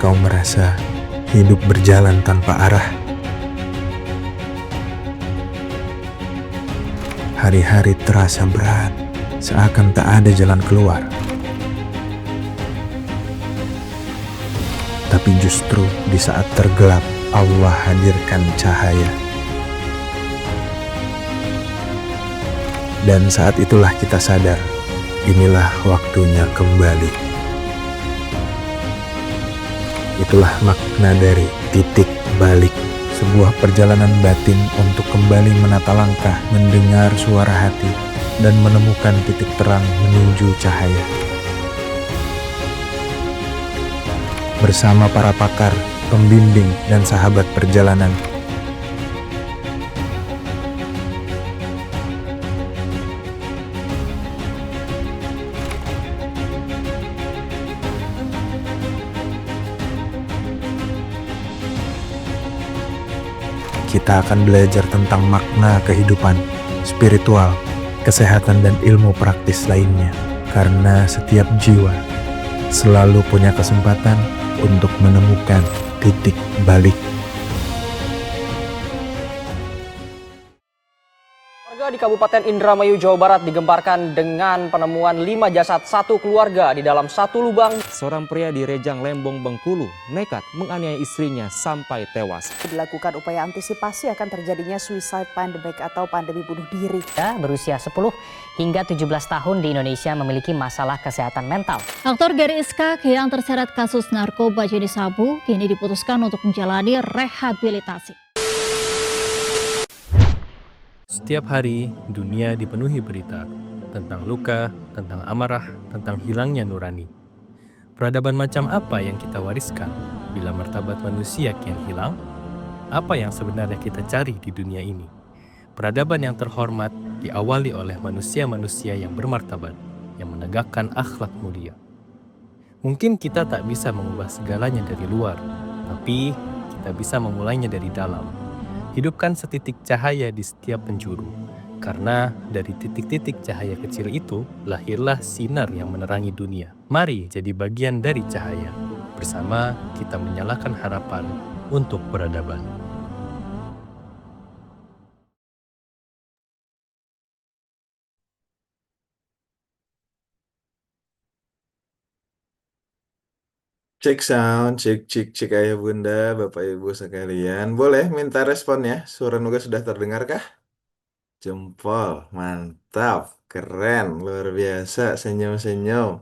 kau merasa hidup berjalan tanpa arah? Hari-hari terasa berat, seakan tak ada jalan keluar. Tapi justru di saat tergelap, Allah hadirkan cahaya. Dan saat itulah kita sadar, inilah waktunya kembali. Itulah makna dari titik balik, sebuah perjalanan batin untuk kembali menata langkah, mendengar suara hati, dan menemukan titik terang menuju cahaya. Bersama para pakar, pembimbing, dan sahabat perjalanan, kita akan belajar tentang makna kehidupan, spiritual, kesehatan, dan ilmu praktis lainnya. Karena setiap jiwa selalu punya kesempatan untuk menemukan titik balik. Warga di Kabupaten Indramayu, Jawa Barat digemparkan dengan penemuan 5 jasad satu keluarga di dalam satu lubang. Seorang pria di Rejang Lembong, Bengkulu nekat menganiaya istrinya sampai tewas. Dilakukan upaya antisipasi akan terjadinya suicide pandemic atau pandemi bunuh diri. Berusia 10 hingga 17 tahun di Indonesia memiliki masalah kesehatan mental. Aktor Gary Iskak yang terseret kasus narkoba jenis sabu kini diputuskan untuk menjalani rehabilitasi. Setiap hari, dunia dipenuhi berita tentang luka, tentang amarah, tentang hilangnya nurani. Peradaban macam apa yang kita wariskan bila martabat manusia kian hilang? Apa yang sebenarnya kita cari di dunia ini? Peradaban yang terhormat diawali oleh manusia-manusia yang bermartabat, yang menegakkan akhlak mulia. Mungkin kita tak bisa mengubah segalanya dari luar, tapi kita bisa memulainya dari dalam. Hidupkan setitik cahaya di setiap penjuru, karena dari titik-titik cahaya kecil itu lahirlah sinar yang menerangi dunia. Mari jadi bagian dari cahaya. Bersama kita menyalakan harapan untuk peradaban. Cek sound, cek ayah bunda, bapak ibu sekalian. Boleh minta respon ya? Suara Nuga sudah terdengarkah? Jempol, mantap, keren, luar biasa, senyum-senyum.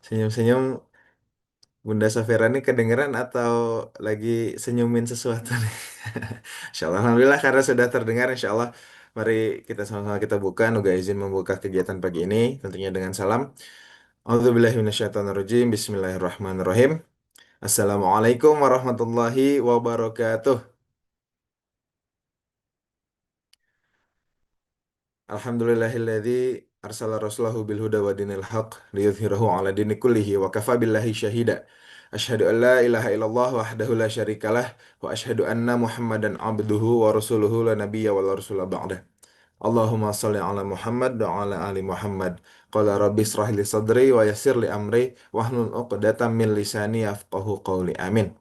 Senyum-senyum, Bunda Safira ini kedengeran atau lagi senyumin sesuatu nih? Insya Allah, Alhamdulillah karena sudah terdengar, Insya Allah. Mari kita sama-sama kita buka, Nuga izin membuka kegiatan pagi ini, tentunya dengan salam. A'udzubillahiminasyaitonirrajim, Bismillahirrahmanirrahim. Assalamualaikum warahmatullahi wabarakatuh. Alhamdulillahilladzi arsala rasulahu bil huda wa dinil haq liyudhhirahu ala dini kullihi wa kafa billahi syahida. Asyhadu an la ilaha illallah wahdahu la syarikalah wa asyhadu anna Muhammadan abduhu wa rasuluhu la nabiyya wa la rasula ba'dah. Allahumma salli ala Muhammad wa ala ali Muhammad. Qala rabbi israh li sadri wa yassir li amri wahlul 'uqdatam min lisani yafqahu qawli. Amin.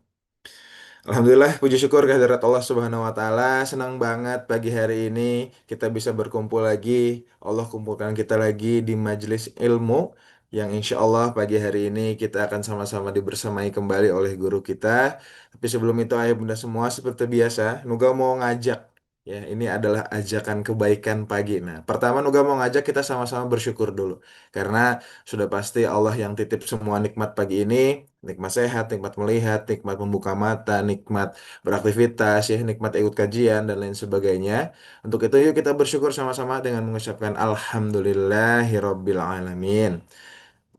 Alhamdulillah, puji syukur kehadirat Allah Subhanahu wa Ta'ala. Senang banget pagi hari ini kita bisa berkumpul lagi. Allah kumpulkan kita lagi di majelis ilmu yang insya Allah pagi hari ini kita akan sama-sama dibersamai kembali oleh guru kita. Tapi sebelum itu, ayah bunda semua, seperti biasa, Nuga mau ngajak. Ya, ini adalah ajakan kebaikan pagi. Nah, pertama Nuga mau ngajak kita sama-sama bersyukur dulu. Karena sudah pasti Allah yang titip semua nikmat pagi ini. Nikmat sehat, nikmat melihat, nikmat membuka mata, nikmat beraktivitas, ya, nikmat ikut kajian, dan lain sebagainya. Untuk itu yuk kita bersyukur sama-sama dengan mengucapkan Alhamdulillahirabbil alamin.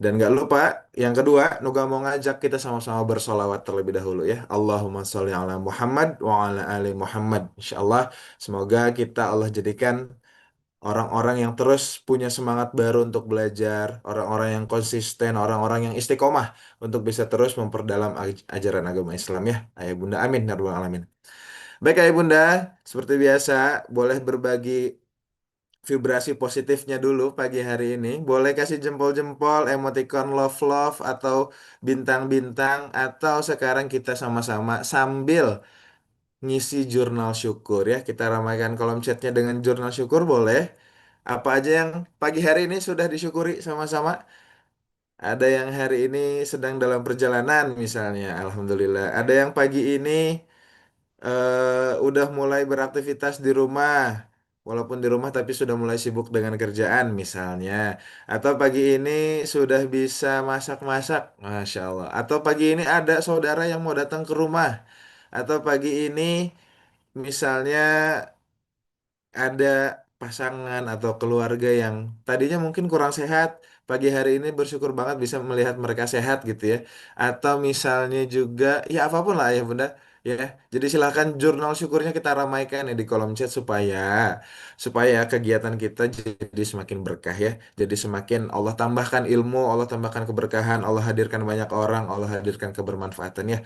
Dan gak lupa, yang kedua, Nuga mau ngajak kita sama-sama bersolawat terlebih dahulu ya. Allahumma sholli ala Muhammad wa ala ali Muhammad. Insya Allah, semoga kita Allah jadikan orang-orang yang terus punya semangat baru untuk belajar, orang-orang yang konsisten, orang-orang yang istiqomah untuk bisa terus memperdalam ajaran agama Islam ya. Ayah Bunda, amin ya rabbal alamin. Baik Ayah Bunda, seperti biasa boleh berbagi vibrasi positifnya dulu pagi hari ini. Boleh kasih jempol-jempol, emoticon love-love, atau bintang-bintang, atau sekarang kita sama-sama sambil ngisi jurnal syukur ya. Kita ramaikan kolom chatnya dengan jurnal syukur boleh. Apa aja yang pagi hari ini sudah disyukuri sama-sama? Ada yang hari ini sedang dalam perjalanan misalnya, Alhamdulillah. Ada yang pagi ini udah mulai beraktivitas di rumah, walaupun di rumah tapi sudah mulai sibuk dengan kerjaan misalnya. Atau pagi ini sudah bisa masak-masak, Masya Allah. Atau pagi ini ada saudara yang mau datang ke rumah. Atau pagi ini misalnya ada pasangan atau keluarga yang tadinya mungkin kurang sehat, pagi hari ini bersyukur banget bisa melihat mereka sehat gitu ya. Atau misalnya juga ya apapun lah ya Bunda ya. Jadi silakan jurnal syukurnya kita ramaikan ya di kolom chat supaya supaya kegiatan kita jadi semakin berkah ya. Jadi semakin Allah tambahkan ilmu, Allah tambahkan keberkahan, Allah hadirkan banyak orang, Allah hadirkan kebermanfaatan ya.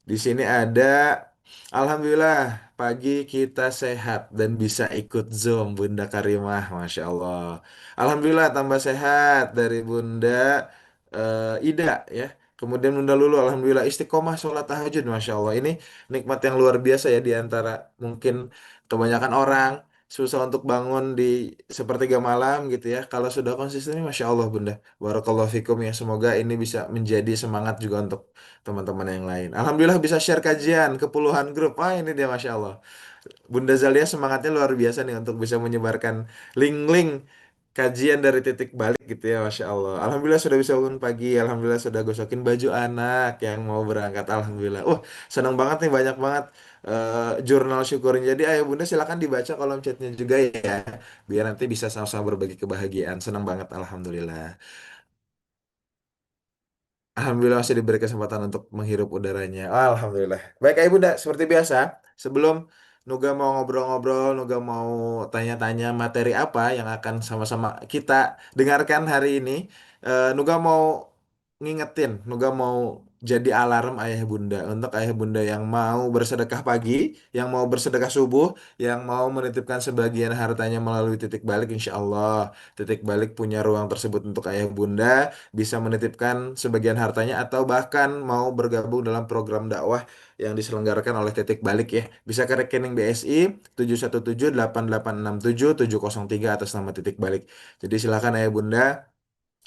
Di sini ada, Alhamdulillah, pagi kita sehat dan bisa ikut Zoom, Bunda Karimah, Masya Allah. Alhamdulillah, tambah sehat dari Bunda Ida, ya. Kemudian Bunda Lulu, Alhamdulillah, istiqomah sholat tahajud, Masya Allah. Ini nikmat yang luar biasa ya, di antara mungkin kebanyakan orang susah untuk bangun di sepertiga malam gitu ya. Kalau sudah konsisten, Masya Allah, Bunda. Barakallahu fikum ya. Semoga ini bisa menjadi semangat juga untuk teman-teman yang lain. Alhamdulillah bisa share kajian ke puluhan grup. Wah ini dia Masya Allah. Bunda Zalia semangatnya luar biasa nih untuk bisa menyebarkan link-link kajian dari titik balik gitu ya Masya Allah. Alhamdulillah sudah bisa bangun pagi. Alhamdulillah sudah gosokin baju anak yang mau berangkat. Alhamdulillah. Senang banget nih banyak banget jurnal syukurin. Jadi ayo Bunda silakan dibaca kolom chatnya juga ya. Biar nanti bisa sama-sama berbagi kebahagiaan. Senang banget Alhamdulillah. Alhamdulillah masih diberi kesempatan untuk menghirup udaranya. Alhamdulillah. Baik, Ayah Bunda, seperti biasa, sebelum Nuga mau ngobrol-ngobrol, Nuga mau tanya-tanya materi apa yang akan sama-sama kita dengarkan hari ini, Nuga mau ngingetin, Nuga mau jadi alarm Ayah Bunda untuk Ayah Bunda yang mau bersedekah pagi, yang mau bersedekah subuh, yang mau menitipkan sebagian hartanya melalui titik balik, insya Allah titik balik punya ruang tersebut untuk Ayah Bunda bisa menitipkan sebagian hartanya atau bahkan mau bergabung dalam program dakwah yang diselenggarakan oleh Titik Balik ya. Bisa ke rekening BSI 7178867 703 atas nama Titik Balik. Jadi silakan Ayah Bunda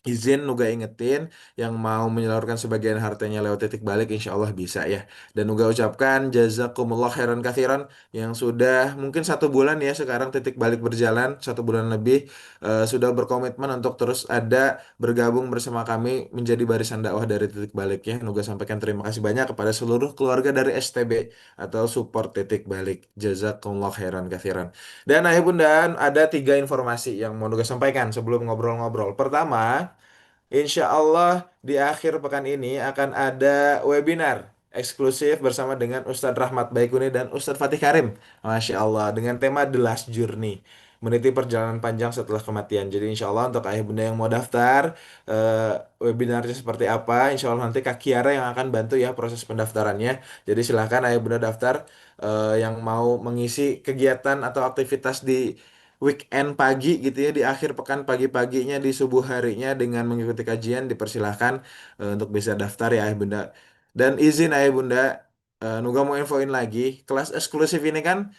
izin Nuga ingetin yang mau menyalurkan sebagian hartanya lewat titik balik insya Allah bisa ya. Dan Nuga ucapkan jazakumullah khairan kathiran yang sudah mungkin 1 bulan ya sekarang titik balik berjalan 1 bulan lebih sudah berkomitmen untuk terus ada bergabung bersama kami menjadi barisan dakwah dari titik balik ya. Nuga sampaikan terima kasih banyak kepada seluruh keluarga dari STB atau support titik balik. Jazakumullah khairan kathiran. Dan ayah bunda ada 3 informasi yang mau Nuga sampaikan sebelum ngobrol-ngobrol. Pertama, insya Allah di akhir pekan ini akan ada webinar eksklusif bersama dengan Ustadz Rahmat Baikuni dan Ustadz Fatih Karim. Masya Allah, dengan tema The Last Journey. Meniti perjalanan panjang setelah kematian. Jadi insya Allah untuk ayah bunda yang mau daftar, eh, webinarnya seperti apa, insya Allah nanti Kak Kiara yang akan bantu ya proses pendaftarannya. Jadi silahkan ayah bunda daftar yang mau mengisi kegiatan atau aktivitas di weekend pagi gitu ya di akhir pekan pagi-paginya di subuh harinya dengan mengikuti kajian dipersilahkan untuk bisa daftar ya ayah bunda dan izin ayah bunda Nuga mau infoin lagi kelas eksklusif ini kan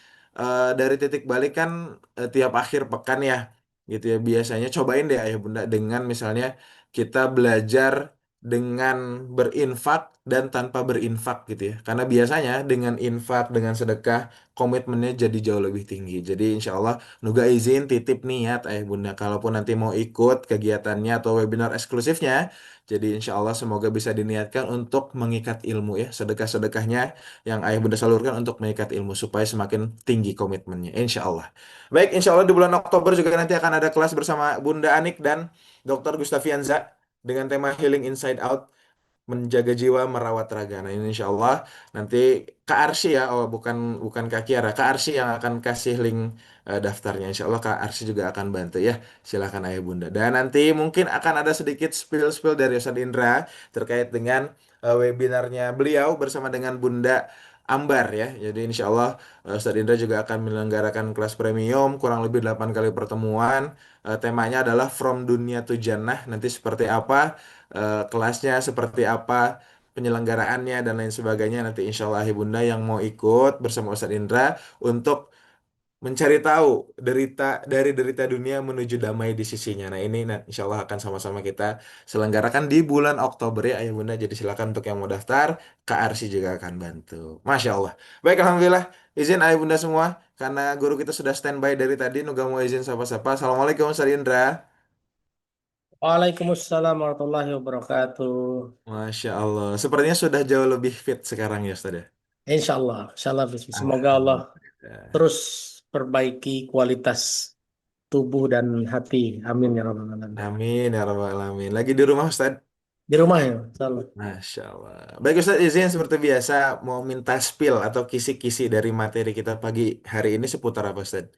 dari titik balik kan tiap akhir pekan ya gitu ya biasanya cobain deh ayah bunda dengan misalnya kita belajar dengan berinfak dan tanpa berinfak gitu ya karena biasanya dengan infak dengan sedekah komitmennya jadi jauh lebih tinggi jadi insya Allah Nuga izin titip niat ayah bunda kalaupun nanti mau ikut kegiatannya atau webinar eksklusifnya jadi insya Allah semoga bisa diniatkan untuk mengikat ilmu ya sedekah-sedekahnya yang ayah bunda salurkan untuk mengikat ilmu supaya semakin tinggi komitmennya insya Allah baik insya Allah di bulan Oktober juga nanti akan ada kelas bersama Bunda Anik dan Dr. Gustavianza dengan tema Healing Inside Out menjaga jiwa merawat raga. Nah ini insya Allah nanti Kak Arsy ya, oh bukan bukan Kak Kiara, Kak Arsy yang akan kasih link daftarnya. Insya Allah Kak Arsy juga akan bantu ya. Silakan Ayah Bunda. Dan nanti mungkin akan ada sedikit spill-spill dari Ustadz Indra terkait dengan webinarnya beliau bersama dengan Bunda Ambar ya. Jadi insya Allah Ustadz Indra juga akan menyelenggarakan kelas premium kurang lebih 8 kali pertemuan. Temanya adalah From Dunia to Jannah. Nanti seperti apa kelasnya, seperti apa penyelenggaraannya dan lain sebagainya. Nanti insya Allah Ibunda yang mau ikut bersama Ustadz Indra untuk mencari tahu dari derita dunia menuju damai di sisinya. Nah ini insya Allah akan sama-sama kita selenggarakan di bulan Oktober ya Ayah Bunda. Jadi silakan untuk yang mau daftar, KRC juga akan bantu. Masya Allah. Baik, Alhamdulillah. Izin Ayah Bunda semua, karena guru kita sudah standby dari tadi, Nuga mau izin sapa-sapa. Assalamualaikum Ustaz Indra. Waalaikumsalam warahmatullahi wabarakatuh. Masya Allah. Sepertinya sudah jauh lebih fit sekarang ya Ustaz ya. Insya Allah, semoga Allah Alhamdulillah. terus perbaiki kualitas tubuh dan hati. Amin ya rabbal alamin. Amin ya Rabbal Alamin. Lagi di rumah Ustaz? Di rumah ya, insya Allah. Masya Allah. Baik Ustaz, izin seperti biasa mau minta spill atau kisi-kisi dari materi kita pagi hari ini seputar apa Ustaz?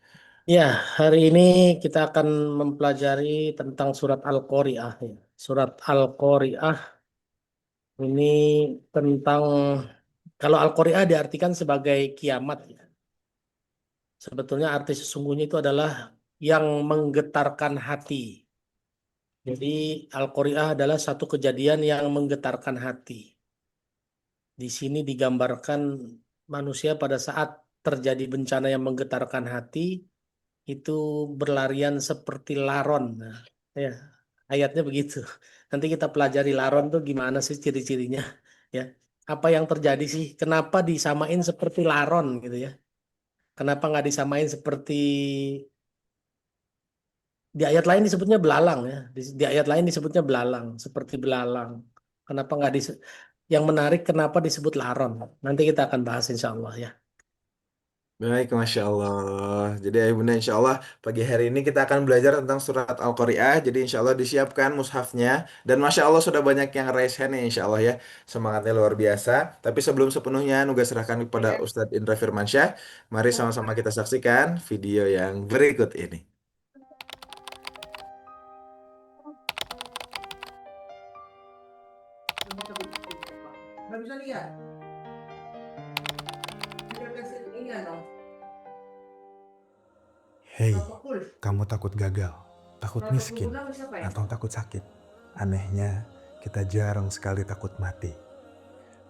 Ya, hari ini kita akan mempelajari tentang surat Al-Qari'ah. Ya. Surat Al-Qari'ah ini tentang, kalau Al-Qari'ah diartikan sebagai kiamat. Ya. Sebetulnya arti sesungguhnya itu adalah yang menggetarkan hati. Jadi Al-Qari'ah adalah satu kejadian yang menggetarkan hati. Di sini digambarkan manusia pada saat terjadi bencana yang menggetarkan hati itu berlarian seperti laron. Nah, ya, ayatnya begitu. Nanti kita pelajari laron tuh gimana sih ciri-cirinya, ya. Apa yang terjadi sih? Kenapa disamain seperti laron gitu ya? Kenapa nggak disamain seperti di ayat lain disebutnya belalang ya? Di ayat lain disebutnya belalang, seperti belalang. Kenapa nggak yang menarik kenapa disebut laron? Nanti kita akan bahas insya Allah ya. Baik, Masya Allah. Jadi Ayah Bunda insya Allah pagi hari ini kita akan belajar tentang surat Al-Qari'ah. Jadi insya Allah disiapkan mushafnya. Dan Masya Allah sudah banyak yang raise hand ya insya Allah ya. Semangatnya luar biasa. Tapi sebelum sepenuhnya Nuga serahkan kepada Ustadz Indra Firmansyah. Mari sama-sama kita saksikan video yang berikut ini. Nggak bisa lihat. Hei, kamu takut gagal, takut miskin, atau takut sakit? Anehnya, kita jarang sekali takut mati.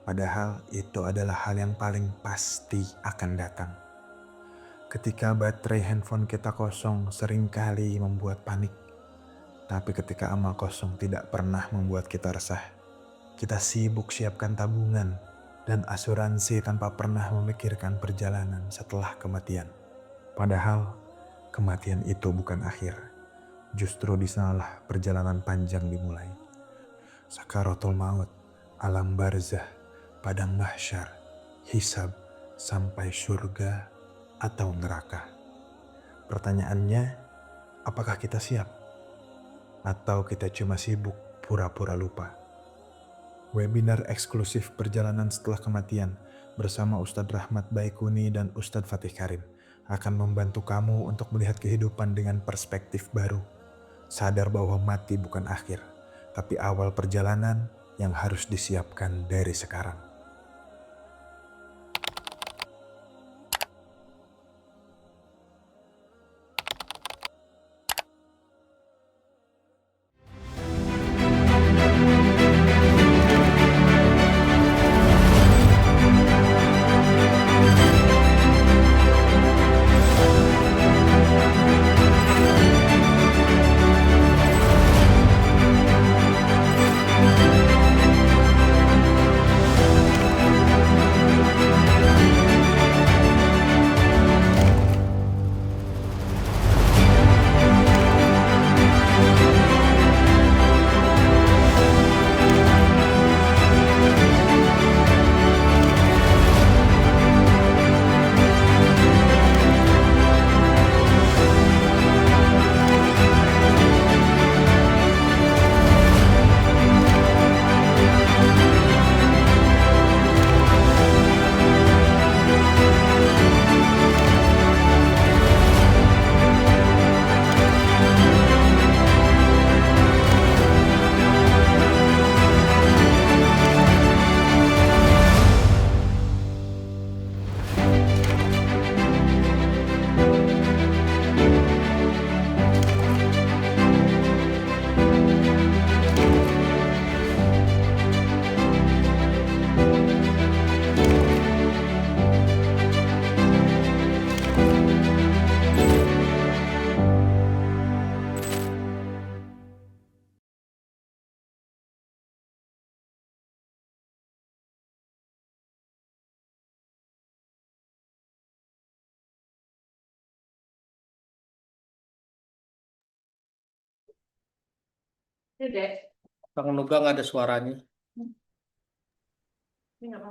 Padahal itu adalah hal yang paling pasti akan datang. Ketika baterai handphone kita kosong seringkali membuat panik. Tapi ketika amal kosong tidak pernah membuat kita resah. Kita sibuk siapkan tabungan dan asuransi tanpa pernah memikirkan perjalanan setelah kematian. Padahal kematian itu bukan akhir. Justru di sanalah perjalanan panjang dimulai. Sakaratul maut, alam barzah, padang mahsyar, hisab, sampai surga atau neraka. Pertanyaannya, apakah kita siap? Atau kita cuma sibuk pura-pura lupa? Webinar eksklusif perjalanan setelah kematian bersama Ustadz Rahmat Baikuni dan Ustadz Fatih Karim akan membantu kamu untuk melihat kehidupan dengan perspektif baru. Sadar bahwa mati bukan akhir, tapi awal perjalanan yang harus disiapkan dari sekarang. Kang Nuga nggak ada suaranya.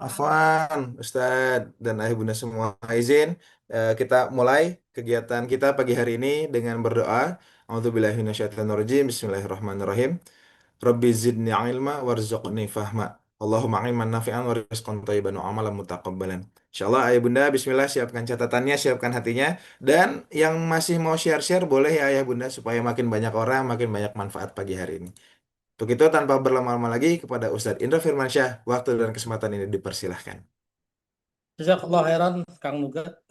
Afwan, Ustadz dan Ayah Bunda semua izin kita mulai kegiatan kita pagi hari ini dengan berdoa. A'udzubillahi minasyaitonirrajim. Bismillahirrahmanirrahim. Rabbi zidni ilma warzuqni fahma. Allahumma ilman nafi'an wa rizqan thayyiban wa amalan mutaqabbalan. Insyaallah Ayah Bunda bismillah siapkan catatannya, siapkan hatinya dan yang masih mau share-share boleh ya Ayah Bunda supaya makin banyak orang, makin banyak manfaat pagi hari ini. Untuk itu tanpa berlama-lama lagi kepada Ustadz Indra Firmansyah, waktu dan kesempatan ini dipersilahkan. Jazakallah khairan Kang Nuga.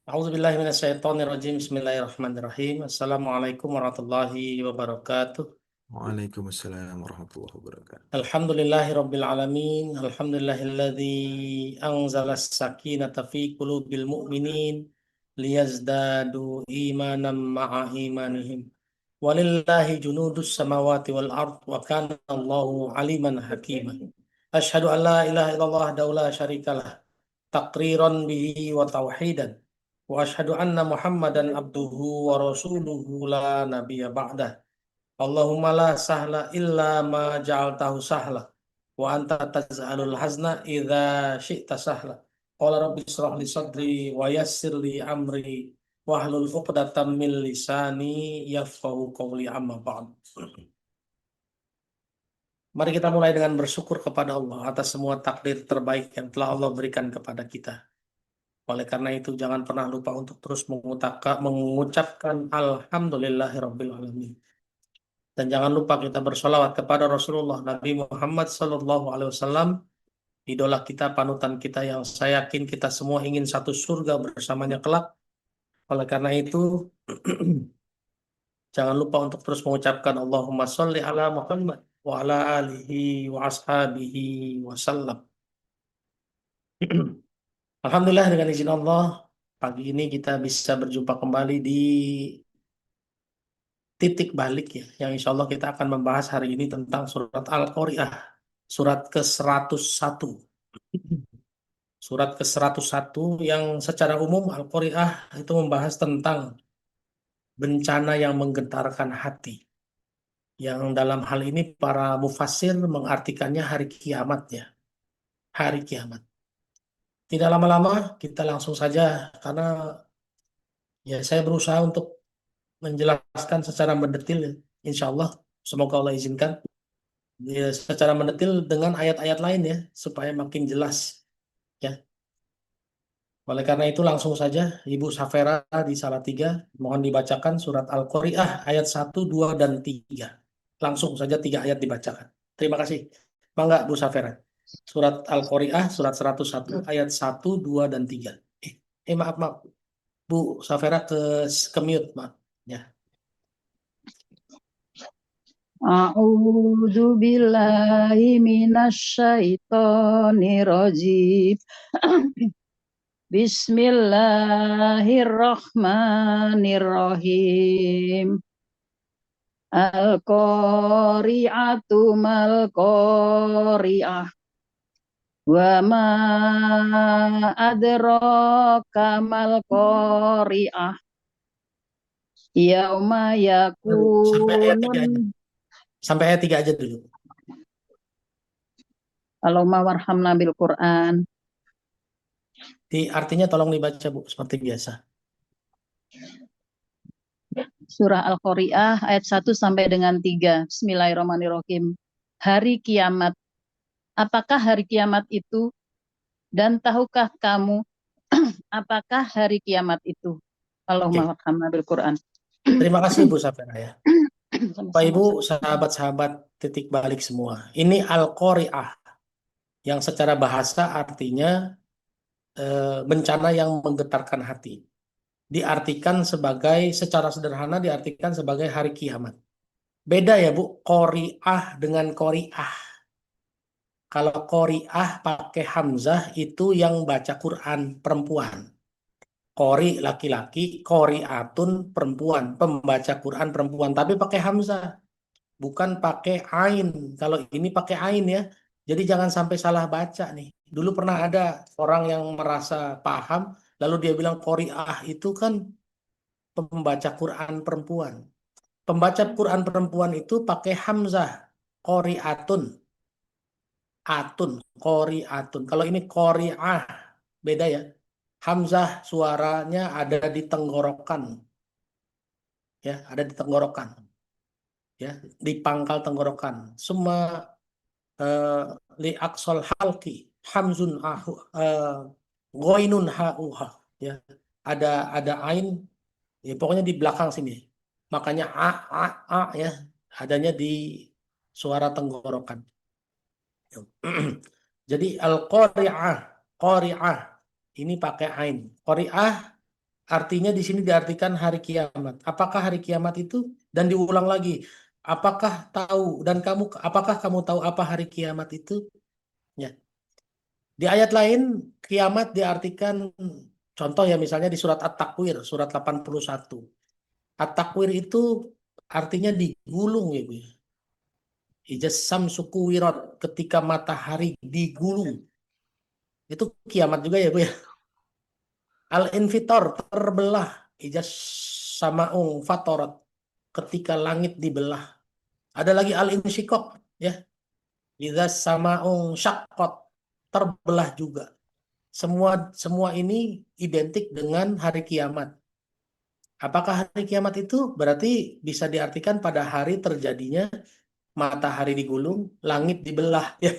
A'udzubillahi minasyaitonirrajim. Bismillahirrahmanirrahim. Assalamualaikum warahmatullahi wabarakatuh. Waalaikumsalam warahmatullahi wabarakatuh. Alhamdulillahi rabbil alamin. Alhamdulillahilladzi anzalas sakinata fi qulubil mu'minin liyazdadu imanan ma'a imanihim. Walillahi junudus samawati wal ard wa kana Allahu aliman hakima. Asyhadu an la ilaha illallah wahdahu la syarikalah taqriran bihi wa tauhidan. Wa asyhadu anna Muhammadan abduhu wa rasuluhu la nabiyya ba'dah. Allahumma la sahla illa ma ja'altahu sahla wa anta taj'alul hazna idza syi'ta sahla. Qala rabbi ishrah li sadri wa yassir li amri wahlul 'uqdatam min lisani yafqahu qawli amma ba'd. Mari kita mulai dengan bersyukur kepada Allah atas semua takdir terbaik yang telah Allah berikan kepada kita. Oleh karena itu jangan pernah lupa untuk terus mengucapkan alhamdulillahirabbil alamin. Dan jangan lupa kita bersolawat kepada Rasulullah Nabi Muhammad SAW, idola kita, panutan kita yang saya yakin kita semua ingin satu surga bersamanya kelak. Oleh karena itu, jangan lupa untuk terus mengucapkan Allahumma sholli ala Muhammad wa ala alihi wa ashabihi wa sallam. Alhamdulillah dengan izin Allah, pagi ini kita bisa berjumpa kembali di titik balik ya, yang insya Allah kita akan membahas hari ini tentang surat Al-Qari'ah, surat ke-101. Surat ke-101 yang secara umum Al-Qari'ah itu membahas tentang bencana yang menggetarkan hati. Yang dalam hal ini para mufassir mengartikannya hari kiamat ya. Hari kiamat. Tidak lama-lama kita langsung saja karena ya saya berusaha untuk menjelaskan secara mendetil ya. Insya Allah semoga Allah izinkan ya, secara mendetil dengan ayat-ayat lain ya supaya makin jelas ya. Oleh karena itu langsung saja Ibu Safera di Salatiga mohon dibacakan surat Al-Qari'ah ayat 1, 2, dan 3. Langsung saja 3 ayat dibacakan. Terima kasih. Mangga Bu Safera. Surat Al-Qari'ah surat 101 ayat 1, 2, dan 3. Maaf. Bu Safera ke mute, maaf. Ya. A'udzu billahi minasyaitonir rajim. Bismillahirrahmanirrahim. Al-Qari'atu mal-Qari'ah. Wa ma adraka mal-Qari'ah. Yauma yakunun. Sampai ayat 3 aja dulu. Allahumma warhamna bil Qur'an. Artinya tolong dibaca Bu seperti biasa. Surah Al-Qari'ah ayat 1 sampai dengan 3. Bismillahirrahmanirrahim. Hari kiamat. Apakah hari kiamat itu? Dan tahukah kamu apakah hari kiamat itu? Allahumma warhamna bil Qur'an. Terima kasih Bu Safera ya. Bapak Ibu, sahabat-sahabat titik balik semua. Ini Al-Qari'ah yang secara bahasa artinya bencana yang menggetarkan hati. Diartikan sebagai, secara sederhana diartikan sebagai hari kiamat. Beda ya Bu, Qari'ah dengan Qari'ah. Kalau Qari'ah pakai hamzah itu yang baca Quran perempuan. Qori laki-laki, Qari'atun perempuan, pembaca Quran perempuan, tapi pakai hamzah, bukan pakai ain. Kalau ini pakai ain ya, jadi jangan sampai salah baca nih. Dulu pernah ada orang yang merasa paham, lalu dia bilang Qari'ah itu kan pembaca Quran perempuan. Pembaca Quran perempuan itu pakai hamzah, qori'atun, qori'atun. Kalau ini qori'ah, beda ya. Hamzah suaranya ada di tenggorokan, ya, ada di tenggorokan, ya, di pangkal tenggorokan. Semua li aqsal halki, hamzun ahu, ghainun hauha, ya. Ada ain, ya, pokoknya di belakang sini. Makanya a ya, adanya di suara tenggorokan. Jadi al-qari'ah, qari'ah ini pakai ain. Qari'ah artinya di sini diartikan hari kiamat. Apakah hari kiamat itu? Dan diulang lagi. Apakah kamu tahu apa hari kiamat itu? Ya. Di ayat lain kiamat diartikan, contoh ya, misalnya di surat At-Takwir, surat 81. At-Takwir itu artinya digulung ya Bu ya. Ijas samsu kuwirat, ketika matahari digulung. Itu kiamat juga ya Bu ya. Al-infitor, terbelah. Ijas samaung fatorat, ketika langit dibelah. Ada lagi al-insyikok ya. Ijas samaung syakkot, terbelah juga. Semua ini identik dengan hari kiamat. Apakah hari kiamat itu? Berarti bisa diartikan pada hari terjadinya matahari digulung, langit dibelah ya.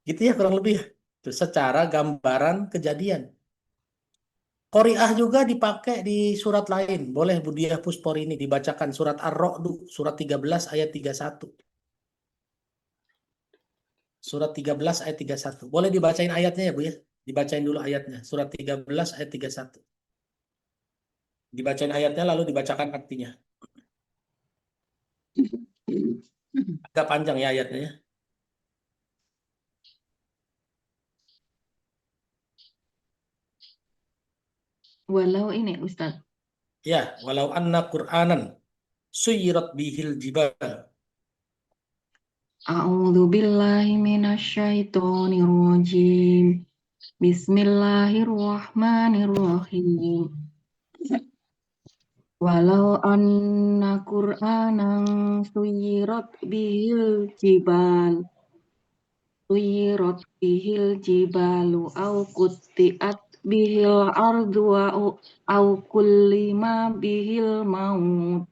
Gitu ya kurang lebih ya. Itu secara gambaran kejadian. Qori'ah juga dipakai di surat lain. Boleh Budiah Puspor ini dibacakan surat Ar-Ra'd, surat 13 ayat 31. Surat 13 ayat 31. Boleh dibacain ayatnya ya Bu ya? Dibacain dulu ayatnya. Surat 13 ayat 31. Dibacain ayatnya lalu dibacakan artinya. Agak panjang ya ayatnya ya. Walau ini Ustaz. Ya, walau anna Qur'anan suyirat bihil jibal. A'udzu billahi minasyaitonir rajim. Bismillahirrahmanirrahim. Walau anna Qur'anan suyirat bihil jibalu au qutti'at bihil ardu au kullima bihil maut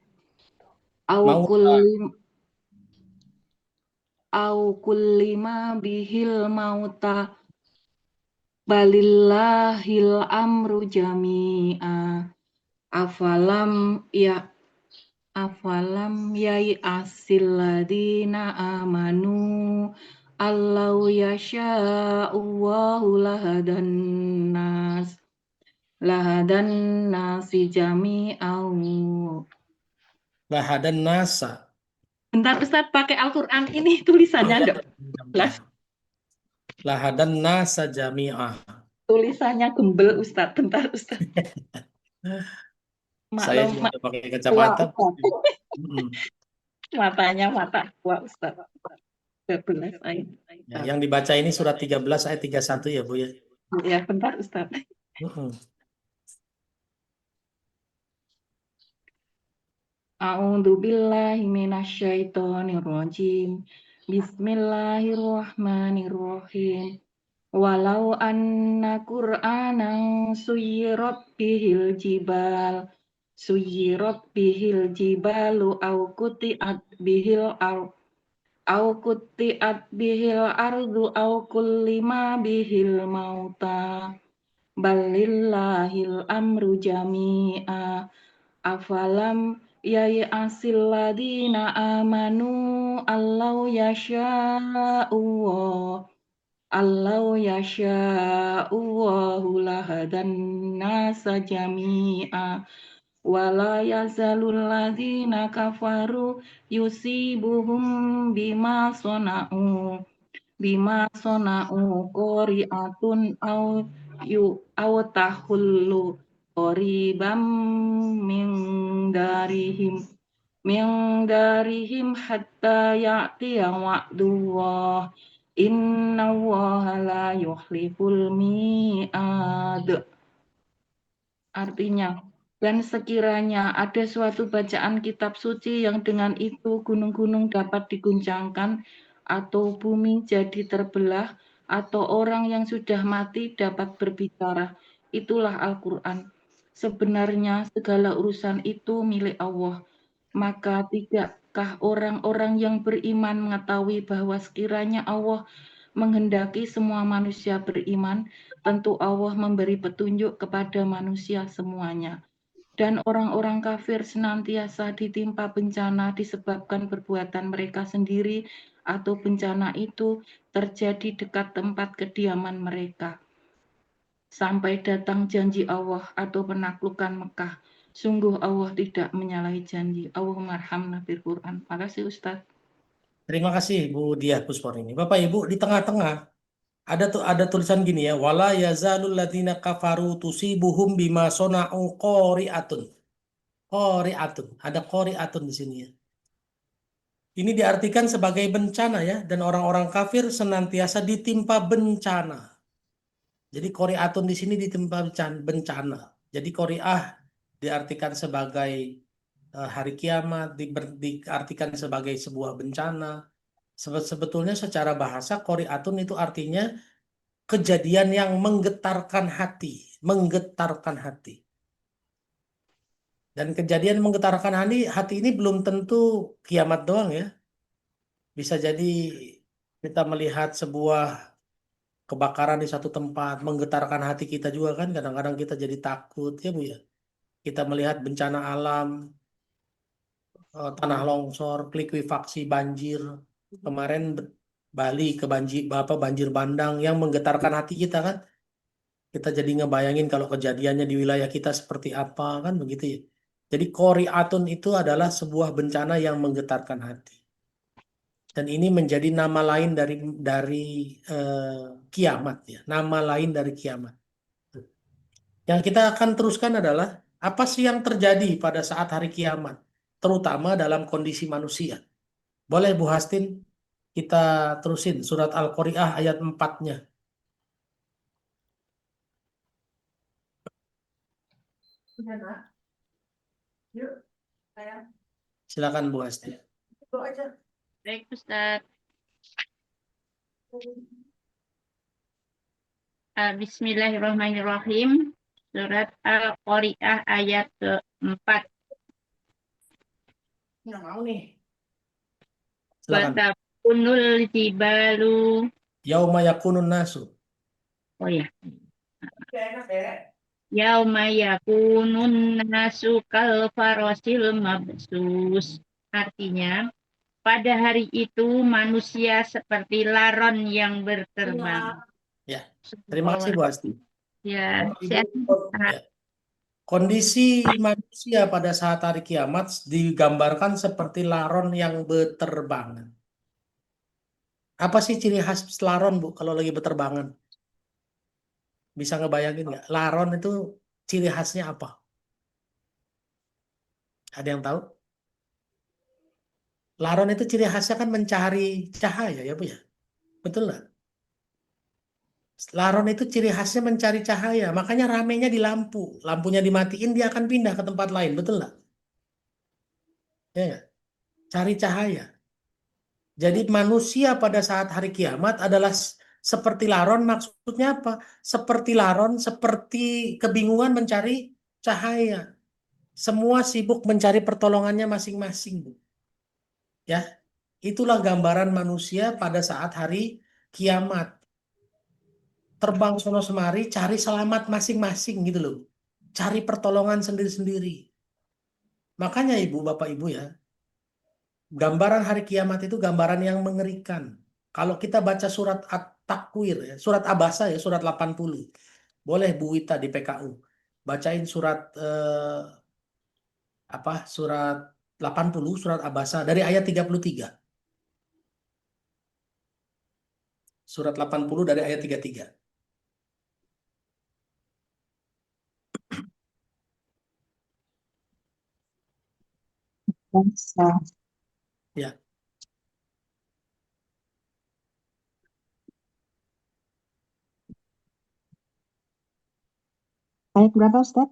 au kullima bihil mauta balillahil amru jami'a afalam yai asil ladina amanu allau yasha'allahu lahadan nasi jami'au. Lahadan nasa. Bentar Ustaz, pakai Al-Quran ini tulisannya enggak? Lahadan nasa jami'ah. Tulisannya gembel Ustaz, bentar Ustaz. Saya juga pakai kacamata. Matanya mata gua Ustaz. 12 ayat. Ya, yang dibaca ini surat 13 ayat 31 ya Bu ya. Ya, bentar Ustaz. A'udzu billahi minasyaitonir rajim. Bismillahirrahmanirrahim. Walau anna Qur'anan suyirat bihil jibalu au kutiat bihil ardu au kullima bihil mauta balillahil amru jami'a afalam yai asil ladina amanu allau yasha'allahu lahadan nasa jami'a wala yazalul ladzina kafaru yusibuhum bima sona'u qori'atun au tahullu qoriban min darihim hatta ya'tiya wa'dullah innallaha la yukhliful mi'ad. Artinya, Dan sekiranya ada suatu bacaan kitab suci yang dengan itu gunung-gunung dapat diguncangkan, atau bumi jadi terbelah, atau orang yang sudah mati dapat berbicara, itulah Al-Quran. Sebenarnya segala urusan itu milik Allah. Maka tidakkah orang-orang yang beriman mengetahui bahwa sekiranya Allah menghendaki semua manusia beriman, tentu Allah memberi petunjuk kepada manusia semuanya. Dan orang-orang kafir senantiasa ditimpa bencana disebabkan perbuatan mereka sendiri, atau bencana itu terjadi dekat tempat kediaman mereka. Sampai datang janji Allah atau penaklukan Mekah. Sungguh Allah tidak menyalahi janji. Allahumma arhamna bil Quran. Makasih Ustaz. Terima kasih Bu Diah Puspon ini. Bapak Ibu, di tengah-tengah ada tulisan gini ya, wala yazalul ladzina kafaru tusibuhum bima sona'u qari'atun. Qari'atun. Ada qari'atun di sini ya. Ini diartikan sebagai bencana ya, dan orang-orang kafir senantiasa ditimpa bencana. Jadi qari'atun di sini ditimpa bencana. Jadi qari'ah diartikan sebagai hari kiamat, diartikan sebagai sebuah bencana. Sebetulnya secara bahasa qari'atun itu artinya kejadian yang menggetarkan hati, menggetarkan hati. Dan kejadian menggetarkan hati ini belum tentu kiamat doang ya. Bisa jadi kita melihat sebuah kebakaran di satu tempat, menggetarkan hati kita juga kan. Kadang-kadang kita jadi takut ya Bu ya. Kita melihat bencana alam, tanah longsor, likuifaksi, banjir. Kemarin Bali ke banjir bandang yang menggetarkan hati kita kan. Kita jadi ngebayangin kalau kejadiannya di wilayah kita seperti apa kan begitu ya. Jadi qari'atun itu adalah sebuah bencana yang menggetarkan hati. Dan ini menjadi nama lain dari kiamat ya, nama lain dari kiamat. Yang kita akan teruskan adalah apa sih yang terjadi pada saat hari kiamat, terutama dalam kondisi manusia. Boleh Bu Hastin kita terusin surat Al-Qari'ah ayat 4-nya. Yuk, sayang. Silakan Bu Hastin. Yuk aja. Baik Ustaz. Bismillahirrahmanirrahim. Surat Al-Qari'ah ayat ke-4. Nggak mau nih. Silakan. Watakunul jibalu. Yauma yakunun nasu. Oh ya. Enak ya. Yauma yakunun nasu kal farosil mabsus. Artinya, pada hari itu manusia seperti laron yang berterbang. Ya, terima kasih Bu Asti. Ya, Kondisi manusia pada saat hari kiamat digambarkan seperti laron yang berterbangan. Apa sih ciri khas laron, Bu, kalau lagi berterbangan? Bisa ngebayangin nggak? Laron itu ciri khasnya apa? Ada yang tahu? Laron itu ciri khasnya kan mencari cahaya, ya Bu ya? Betul nggak? Laron itu ciri khasnya mencari cahaya, makanya ramenya di lampu. Lampunya dimatiin, dia akan pindah ke tempat lain, betul nggak? Ya nggak? Cari cahaya. Jadi manusia pada saat hari kiamat adalah seperti laron, maksudnya apa? Seperti laron, seperti kebingungan mencari cahaya. Semua sibuk mencari pertolongannya masing-masing, Bu. Ya, itulah gambaran manusia pada saat hari kiamat. Terbang sono semari, cari selamat masing-masing gitu loh. Cari pertolongan sendiri-sendiri. Makanya Ibu, Bapak Ibu ya, gambaran hari kiamat itu gambaran yang mengerikan. Kalau kita baca surat At-Takwir, ya, surat Abasa ya, surat 80. Boleh Bu Wita di PKU. Bacain surat surat 80, surat Abasa dari ayat 33. Surat 80 dari ayat 33. Ya. Ayat berapa Ustaz?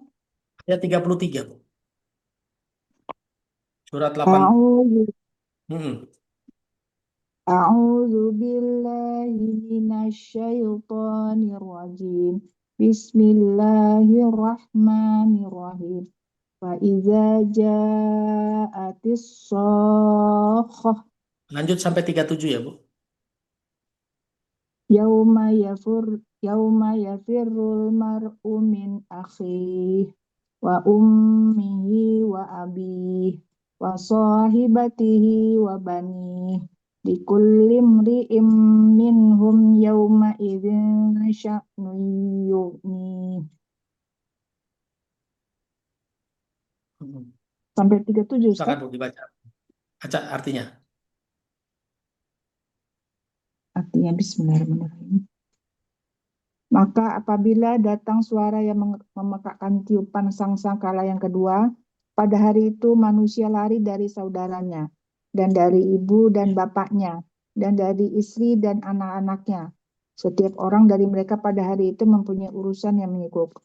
Ya 33, Bu. Surat 8. A'udzu billahi minasyaitonir rajim. Bismillahirrahmanirrahim. Fa iza ja'atis shakhah Lanjut sampai 37 ya, Bu. yauma yafirrul mar'u min akhihi wa ummihi wa abihi wa sahibatihi wa banihi likulli imri'in minhum yauma idzin sya'nun yughni. Sampai 37, Ustaz. Silakan, Bu, dibaca. Baca artinya. Artinya bismillahirrahmanirrahim. Maka apabila datang suara yang memekakkan tiupan sangkakala yang kedua, pada hari itu manusia lari dari saudaranya, dan dari ibu dan bapaknya, dan dari istri dan anak-anaknya. Setiap orang dari mereka pada hari itu mempunyai urusan yang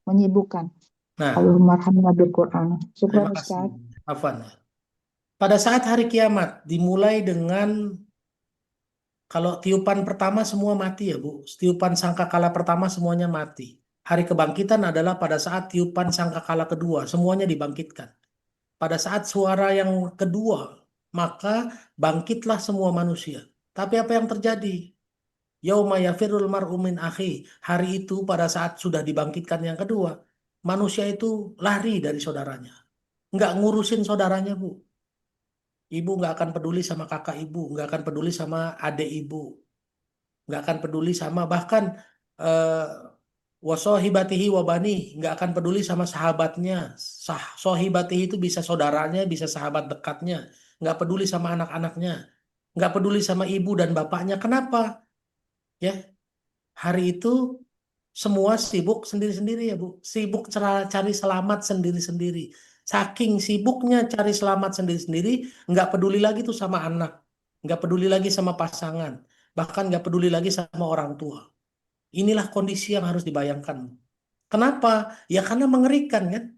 menyibukkan. Nah, Allahumma arhamna bil Qur'an. Syukran, terima kasih. Ustaz. Afwan. Pada saat hari kiamat dimulai dengan kalau tiupan pertama semua mati ya, Bu. Tiupan sangkakala pertama semuanya mati. Hari kebangkitan adalah pada saat tiupan sangkakala kedua, semuanya dibangkitkan. Pada saat suara yang kedua, maka bangkitlah semua manusia. Tapi apa yang terjadi? Yauma yafirul mar'u min akhi. Hari itu pada saat sudah dibangkitkan yang kedua, manusia itu lari dari saudaranya. Nggak ngurusin saudaranya, Bu. Ibu nggak akan peduli sama kakak ibu, nggak akan peduli sama adik ibu, nggak akan peduli sama bahkan wasohibatihi wabani, nggak akan peduli sama sahabatnya. Sohibatihi itu bisa saudaranya, bisa sahabat dekatnya, nggak peduli sama anak-anaknya, nggak peduli sama ibu dan bapaknya. Kenapa? Ya, hari itu semua sibuk sendiri-sendiri ya, Bu. Sibuk cari selamat sendiri-sendiri. Saking sibuknya cari selamat sendiri-sendiri, nggak peduli lagi tuh sama anak, nggak peduli lagi sama pasangan, bahkan nggak peduli lagi sama orang tua. Inilah kondisi yang harus dibayangkan. Kenapa? Ya karena mengerikan kan,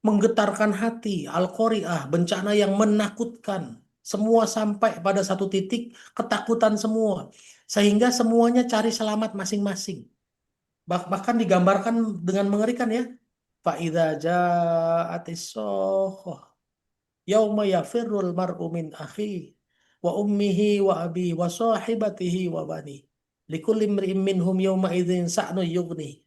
menggetarkan hati, Al-Qari'ah, bencana yang menakutkan. Semua sampai pada satu titik ketakutan semua, sehingga semuanya cari selamat masing-masing. Bahkan digambarkan dengan mengerikan ya. Fa'idza ja'atis shakhah yauma yafirrul mar'u min akhi wa ummihi wa abi wa sahibatihi wa bani likulli imri'in minhum yauma idzin sa'nu yughni.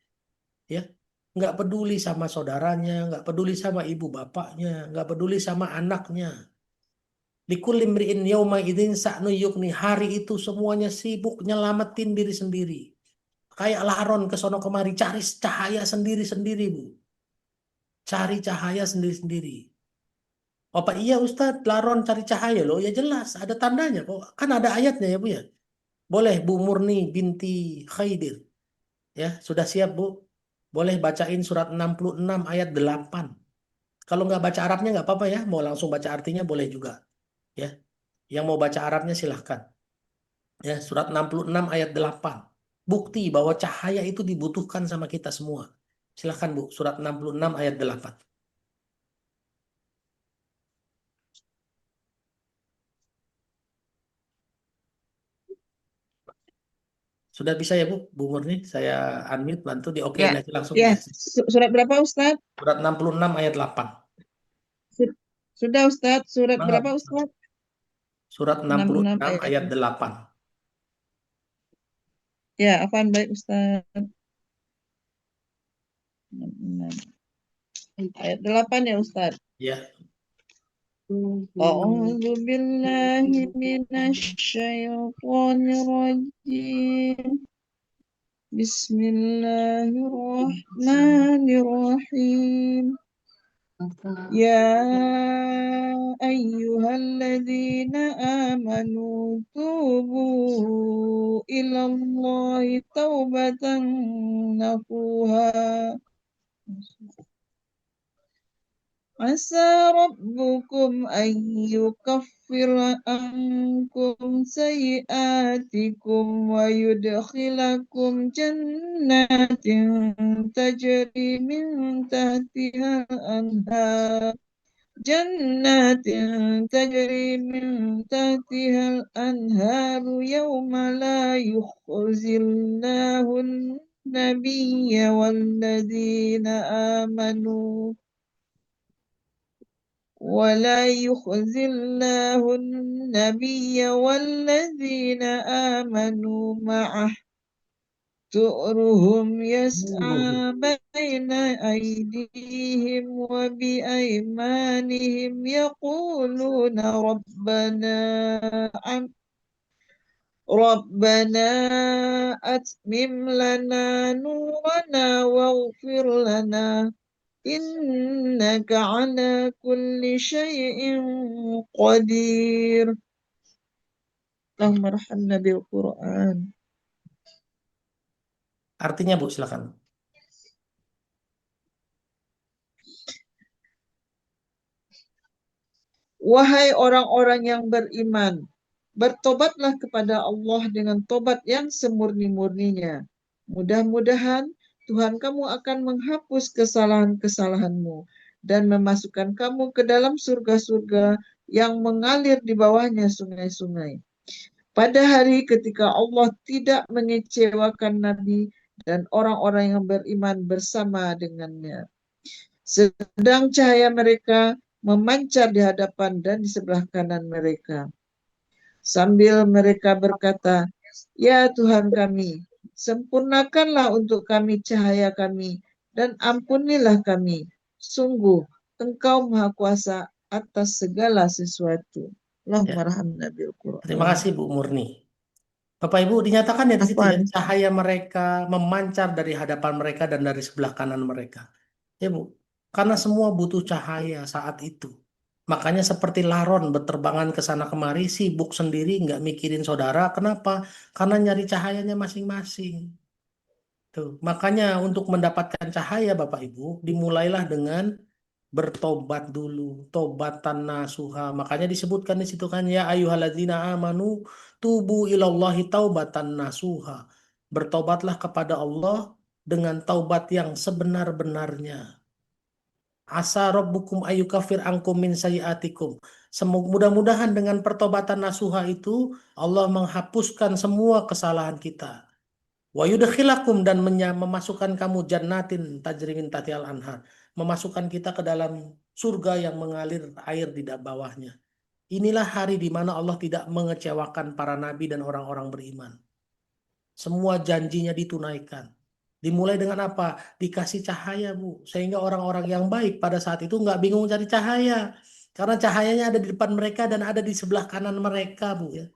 Ya, nggak peduli sama saudaranya, nggak peduli sama ibu bapaknya, nggak peduli sama anaknya. Likulli imri'in yauma idzin sa'nu yughni. Hari itu semuanya sibuk nyelamatin diri sendiri. Kayak laron ke sono kemari cari cahaya sendiri-sendiri, Bu. Cari cahaya sendiri-sendiri. Oh Pak, iya Ustadz, laron cari cahaya loh. Ya jelas, ada tandanya kok. Kan ada ayatnya ya Bu ya. Boleh Bu Murni binti Khaidir. Ya, sudah siap Bu. Boleh bacain surat 66 ayat 8. Kalau nggak baca Arabnya nggak apa-apa ya. Mau langsung baca artinya boleh juga. Ya, yang mau baca Arabnya silahkan. Ya, surat 66 ayat 8. Bukti bahwa cahaya itu dibutuhkan sama kita semua. Silahkan Bu, surat 66 ayat 8. Sudah bisa ya Bu, Bu Murni? Saya unmute, bantu di okein aja langsung ya. Surat berapa Ustadz? Surat 66 ayat 8. Sudah Ustadz, surat Semangat. berapa Ustadz? Surat 66 ayat 8. Ya, apaan baik Ustadz? 66. Ayat 8 ya Ustadz. Ya. A'udzu billahi minasyaitonir rajim. Bismillahirrahmanirrahim. Ya ayyuhalladzina amanu tubu ilallahi taubatan nasuha عسى ربكم أن يكفر عنكم سيئاتكم ويدخلكم جنات تجري من تحتها الأنهار يوم لا يخزي الله النبي والذين آمنوا معه نورهم يسعى بين أيديهم وبأيمانهم يقولون ربنا أتمم لنا نورنا واغفر لنا إنك على كل شيء قدير. اللهم ارحمنا بالقرآن. Artinya Bu, silakan. Wahai orang-orang yang beriman, bertobatlah kepada Allah dengan tobat yang semurni-murninya. Mudah-mudahan Tuhan kamu akan menghapus kesalahan-kesalahanmu dan memasukkan kamu ke dalam surga-surga yang mengalir di bawahnya sungai-sungai. Pada hari ketika Allah tidak mengecewakan Nabi dan orang-orang yang beriman bersama dengannya. Sedang cahaya mereka memancar di hadapan dan di sebelah kanan mereka. Sambil mereka berkata, "Ya Tuhan kami, sempurnakanlah untuk kami cahaya kami dan ampunilah kami. Sungguh Engkau Maha Kuasa atas segala sesuatu." Allahumma rahmna bil Qur'an. Terima kasih Bu Murni. Bapak Ibu, dinyatakan ya di situ ya, cahaya mereka memancar dari hadapan mereka dan dari sebelah kanan mereka. Ya Bu, karena semua butuh cahaya saat itu. Makanya seperti laron berterbangan ke sana kemari, sibuk sendiri, nggak mikirin saudara. Kenapa? Karena nyari cahayanya masing-masing. Tuh, makanya untuk mendapatkan cahaya Bapak Ibu, dimulailah dengan bertobat dulu, tobatan nasuha. Makanya disebutkan di situ kan ya ayyuhalladzina amanu tubu ilallahi taubatan nasuha. Bertobatlah kepada Allah dengan taubat yang sebenar-benarnya. Asa rabbukum ayyukafir angkum min sayiatikum. Mudah-mudahan dengan pertobatan nasuha itu Allah menghapuskan semua kesalahan kita. Wa yudkhilakum dan memasukkan kamu jannatin tajri min tahtihal anhar. Memasukkan kita ke dalam surga yang mengalir air di bawahnya. Inilah hari di mana Allah tidak mengecewakan para nabi dan orang-orang beriman. Semua janjinya ditunaikan. Dimulai dengan apa? Dikasih cahaya, Bu. Sehingga orang-orang yang baik pada saat itu nggak bingung cari cahaya. Karena cahayanya ada di depan mereka dan ada di sebelah kanan mereka, Bu. Ya.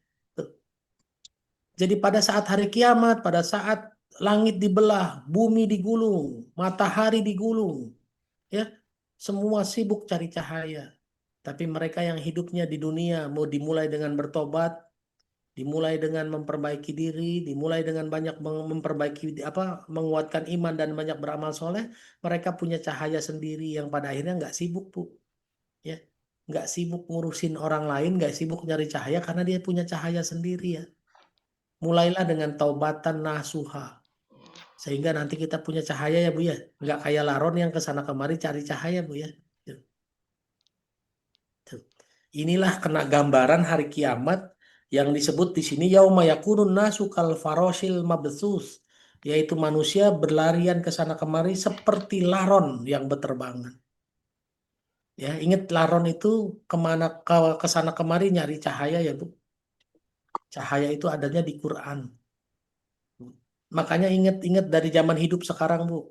Jadi pada saat hari kiamat, pada saat langit dibelah, bumi digulung, matahari digulung, ya, semua sibuk cari cahaya. Tapi mereka yang hidupnya di dunia mau dimulai dengan bertobat, dimulai dengan memperbaiki diri, dimulai dengan banyak memperbaiki menguatkan iman dan banyak beramal soleh, mereka punya cahaya sendiri yang pada akhirnya nggak sibuk, Bu. Ya, nggak sibuk ngurusin orang lain, nggak sibuk nyari cahaya karena dia punya cahaya sendiri ya. Mulailah dengan taubatan nasuha. Sehingga nanti kita punya cahaya ya Bu ya. Nggak kayak laron yang ke sana kemari cari cahaya Bu ya. Inilah kena gambaran hari kiamat yang disebut di sini yauma yakunun nasu kal farosil mabthus, yaitu manusia berlarian ke sana kemari seperti laron yang berterbangan. Ya, ingat laron itu kemana ke sana kemari nyari cahaya ya Bu. Cahaya itu adanya di Quran. Makanya ingat-ingat dari zaman hidup sekarang Bu.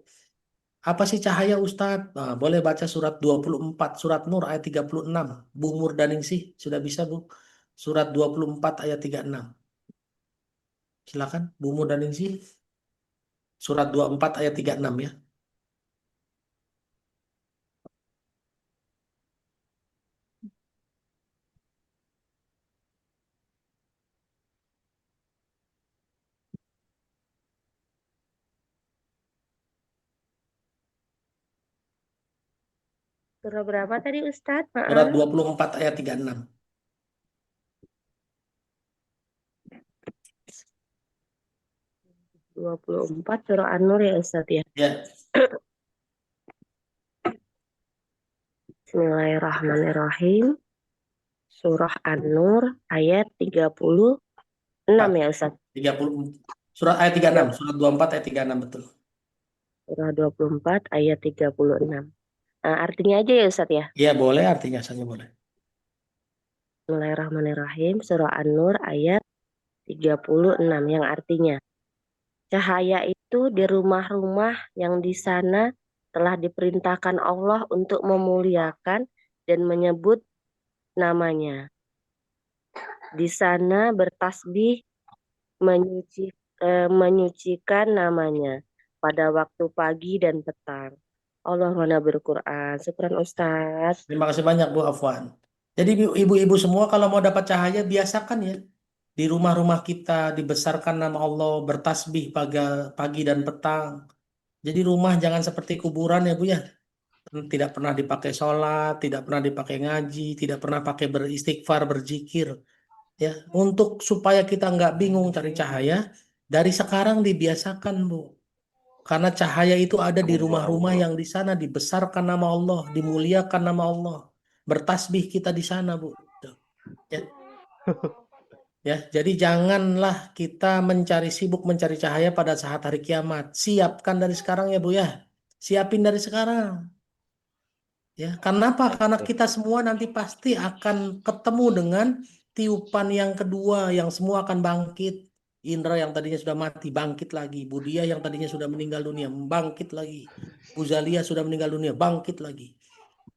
Apa sih cahaya Ustadz? Nah, boleh baca surat 24, surat Nur ayat 36. Bu Murdaningsih, sudah bisa Bu? Surat 24 ayat 36. Silakan Bu Murdaningsih. Surat 24 ayat 36 ya. Surah berapa tadi Ustadz? Surat 24 ayat 36. Dua 24 surah An-Nur ya Ustadz ya. Ya. Bismillahirrahmanirrahim. Surah An-Nur ayat 36 ya Ustadz. 30 surat ayat 36, surat 24 ayat 36 betul. Surah 24 ayat 36. Artinya aja ya Ustadz ya. Iya, boleh artinya saja boleh. Bismillahirrahmanirrahim. Surah An-Nur ayat 36 yang artinya cahaya itu di rumah-rumah yang di sana telah diperintahkan Allah untuk memuliakan dan menyebut namanya. Di sana bertasbih menyucikan namanya pada waktu pagi dan petang. Allah mana berquran. Syukran Ustaz. Terima kasih banyak Bu Afwan. Jadi ibu-ibu semua kalau mau dapat cahaya biasakan ya. Di rumah-rumah kita dibesarkan nama Allah, bertasbih pagi dan petang. Jadi rumah jangan seperti kuburan ya Bu ya. Tidak pernah dipakai sholat, tidak pernah dipakai ngaji, tidak pernah pakai beristighfar, berzikir. Ya, untuk supaya kita nggak bingung cari cahaya, dari sekarang dibiasakan Bu. Karena cahaya itu ada di rumah-rumah yang di sana dibesarkan nama Allah, dimuliakan nama Allah. Bertasbih kita di sana, Bu. Ya. Ya, jadi janganlah kita sibuk mencari cahaya pada saat hari kiamat. Siapkan dari sekarang ya, Bu ya. Siapin dari sekarang. Ya, kenapa? Karena kita semua nanti pasti akan ketemu dengan tiupan yang kedua, yang semua akan bangkit. Indra yang tadinya sudah mati, bangkit lagi. Budia yang tadinya sudah meninggal dunia, bangkit lagi. Buzalia sudah meninggal dunia, bangkit lagi.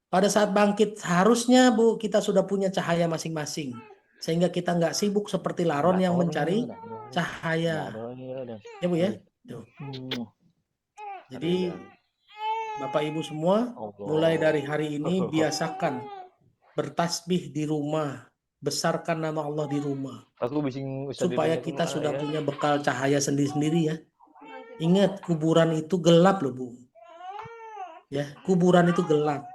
Pada saat bangkit, harusnya Bu, kita sudah punya cahaya masing-masing. Sehingga kita nggak sibuk seperti laron yang mencari cahaya. Ya Bu ya? Tuh. Jadi Bapak Ibu semua, mulai dari hari ini biasakan bertasbih di rumah, besarkan nama Allah di rumah. Supaya kita sudah punya bekal cahaya sendiri-sendiri ya. Ingat, kuburan itu gelap loh Bu. Ya, kuburan itu gelap.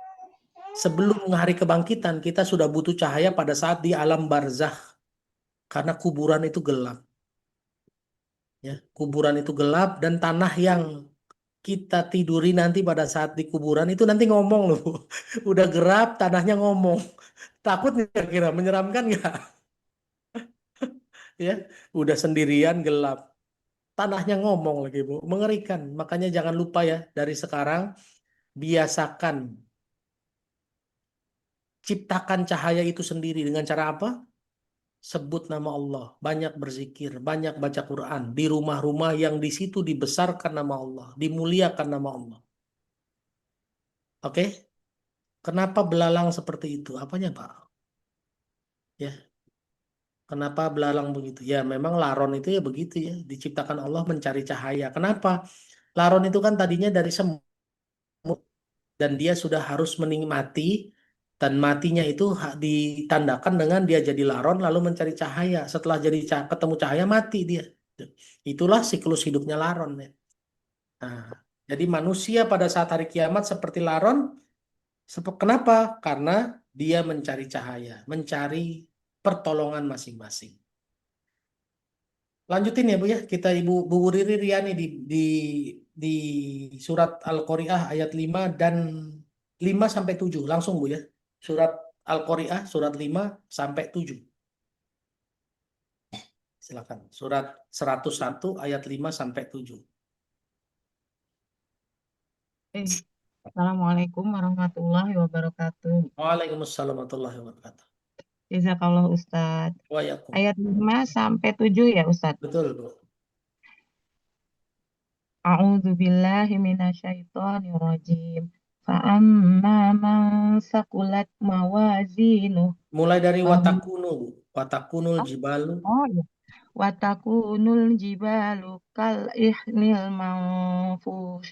Sebelum hari kebangkitan, kita sudah butuh cahaya pada saat di alam barzakh. Karena kuburan itu gelap. Ya, kuburan itu gelap dan tanah yang kita tiduri nanti pada saat di kuburan itu nanti ngomong loh. Udah gerap, tanahnya ngomong. Takut nggak kira? Menyeramkan nggak? Ya, udah sendirian gelap. Tanahnya ngomong lagi Bu. Mengerikan. Makanya jangan lupa ya, dari sekarang biasakan ciptakan cahaya itu sendiri dengan cara apa? Sebut nama Allah, banyak berzikir, banyak baca Quran di rumah-rumah yang di situ dibesarkan nama Allah, dimuliakan nama Allah. Oke? Kenapa belalang seperti itu? Apanya, Pak? Ya. Kenapa belalang begitu? Ya, memang laron itu ya begitu ya, diciptakan Allah mencari cahaya. Kenapa? Laron itu kan tadinya dari semut dan dia sudah harus menikmati. Dan matinya itu ditandakan dengan dia jadi laron lalu mencari cahaya. Setelah ketemu cahaya mati dia. Itulah siklus hidupnya laron. Ya. Nah, jadi manusia pada saat hari kiamat seperti laron. Kenapa? Karena dia mencari cahaya, mencari pertolongan masing-masing. Lanjutin ya Bu ya. Kita Bu Riri Riani di surat Al-Qari'ah ayat 5 dan 5-7. Langsung Bu ya. Surat Al-Qari'ah, surat 5-7. Silakan. Surat 101 ayat 5-7. Assalamualaikum warahmatullahi wabarakatuh. Waalaikumsalam warahmatullahi wabarakatuh. Jazakallah Ustadz. Waalaikumsalam. Ayat 5-7 ya Ustadz. Betul Bu. A'udzu billahi minasyaitonir rajim. Fa'amma man saqulat mawazinuh. Mulai dari watakunu, Bu. Watakunul jibalu. Oh ya. Watakunul jibalu kal ihnil manfush.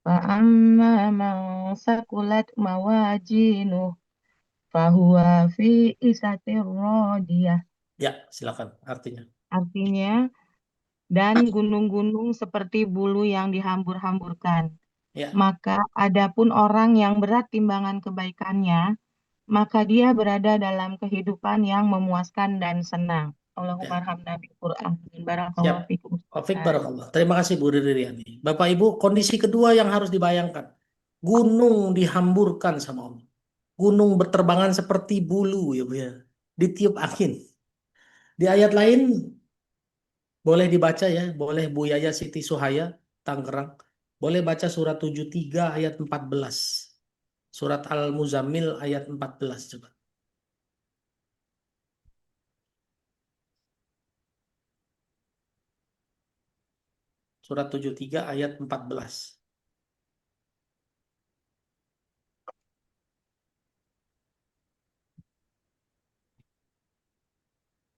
Fa'amma man saqulat mawazinuh. Fahuwa fi isatir radiyah. Ya, silakan artinya. Artinya, dan gunung-gunung seperti bulu yang dihambur-hamburkan. Ya. Maka adapun orang yang berat timbangan kebaikannya, maka dia berada dalam kehidupan yang memuaskan dan senang. Allahumma arhamna bil Quran. Barakallahu Siap. fikum. Taufik barakallah. Terima kasih Bu Ririani. Bapak Ibu, kondisi kedua yang harus dibayangkan. Gunung dihamburkan sama Allah. Gunung berterbangan seperti bulu ya Bu ya. Ditiup angin. Di ayat lain boleh dibaca ya, boleh Bu Yaya Siti Suhaya, Tangerang. Boleh baca surat 73 ayat 14. Surat Al-Muzammil ayat 14 coba. Surat 73 ayat 14.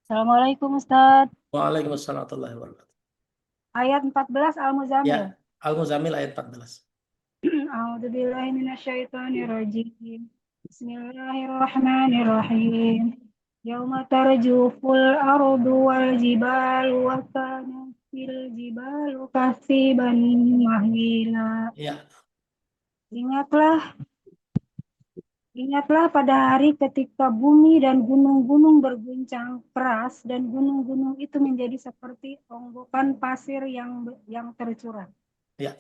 Assalamualaikum Ustadz. Waalaikumsalam warahmatullahi wabarakatuh. Ayat 14 Al-Muzammil. Ya, Al-Muzammil ayat 14. A'udzubillahi minasyaitonirrajim. Bismillahirrahmanirrahim. Yauma tarjuful ardu wal jibalu wa kanatil jibalu kasiban mahila. Ya. Ingatlah pada hari ketika bumi dan gunung-gunung berguncang keras dan gunung-gunung itu menjadi seperti onggokan pasir yang tercurah. Ya.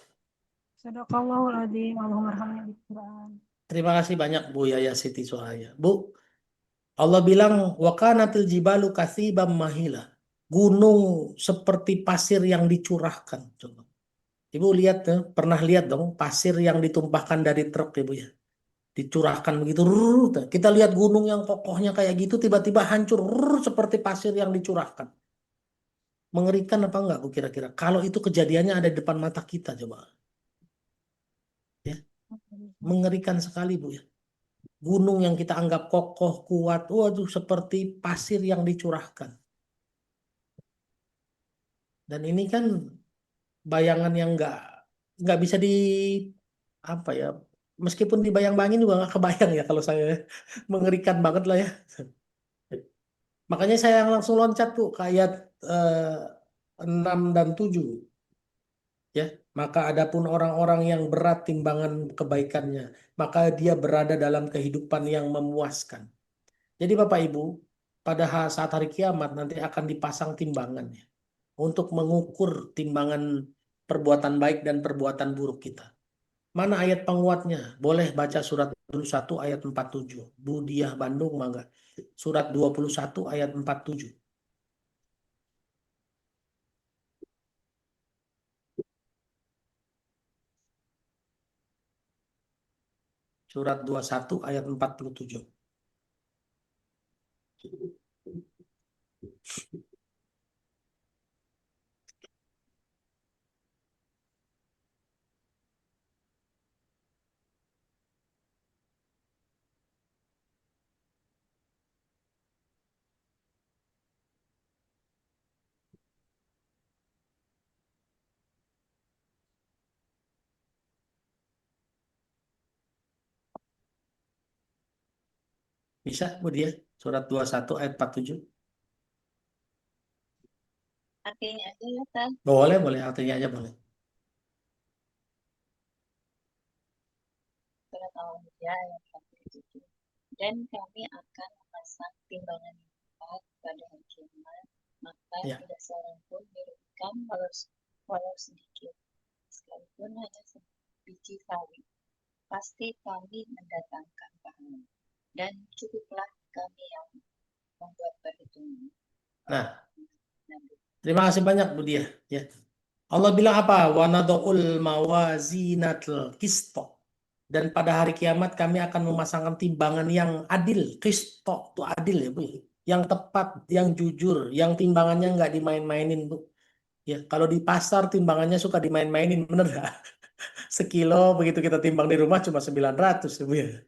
Sadaqallahul adzim. Allahumma arhamna bil Quran. Terima kasih banyak Bu Yaya Siti Suhaya. Bu, Allah bilang wa kanatil jibalu katsibam mahila. Gunung seperti pasir yang dicurahkan. Coba. Ibu lihat tuh, pernah lihat dong pasir yang ditumpahkan dari truk Ibu ya. Dicurahkan begitu. Kita lihat gunung yang kokohnya kayak gitu tiba-tiba hancur seperti pasir yang dicurahkan. Mengerikan apa enggak Bu kira-kira? Kalau itu kejadiannya ada di depan mata kita coba. Ya. Mengerikan sekali Bu ya. Gunung yang kita anggap kokoh, kuat, waduh seperti pasir yang dicurahkan. Dan ini kan bayangan yang nggak bisa di apa ya, meskipun dibayang-bayangin juga nggak kebayang ya kalau saya. Mengerikan banget lah ya. Makanya saya langsung loncat tuh ke ayat 6 dan 7. Ya, maka adapun orang-orang yang berat timbangan kebaikannya, maka dia berada dalam kehidupan yang memuaskan. Jadi Bapak Ibu, pada saat hari kiamat nanti akan dipasang timbangannya untuk mengukur timbangan perbuatan baik dan perbuatan buruk kita. Mana ayat penguatnya? Boleh baca surat 21 ayat 47. Bu Diah Bandung mangga. Surat 21 ayat 47. Surat 21 ayat 47. Bisa Bu Diah? Surat 21 ayat 47. Artinya aja ya, Tan. Boleh, boleh. Artinya aja boleh. Surat Al-Anbiya ayat 47. Dan kami akan memasang timbangan yang tepat pada hari kiamat, maka Ya. tidak seorang pun dirugikan walau sedikit, sekalipun hanya sebiji sawi. Pasti kami mendatangkan pahala, dan cukuplah kami yang membuat perhitungan. Nah, terima kasih banyak Bu Diah. Ya. Allah bilang apa? Wa nadul mawazinatul qisto. Dan pada hari kiamat kami akan memasangkan timbangan yang adil. Qisto itu adil ya Bu. Yang tepat, yang jujur, yang timbangannya nggak dimain-mainin Bu. Ya, kalau di pasar timbangannya suka dimain-mainin, bener nggak? Sekilo begitu kita timbang di rumah cuma 900 ya Bu ya.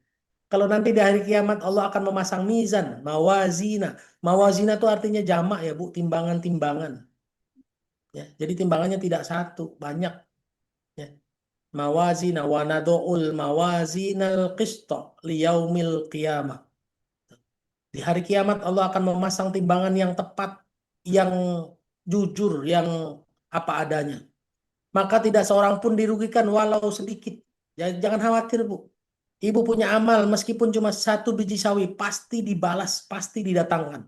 Kalau nanti di hari kiamat Allah akan memasang mizan, mawazina. Mawazina itu artinya jamak ya Bu, timbangan-timbangan. Ya, jadi timbangannya tidak satu, banyak. Ya. Mawazina wa nadu'ul mawazinal qista liyaumil qiyamah. Di hari kiamat Allah akan memasang timbangan yang tepat, yang jujur, yang apa adanya. maka tidak seorang pun dirugikan walau sedikit. Jangan khawatir, Bu. Ibu punya amal meskipun cuma 1 biji sawi, pasti dibalas, pasti didatangkan.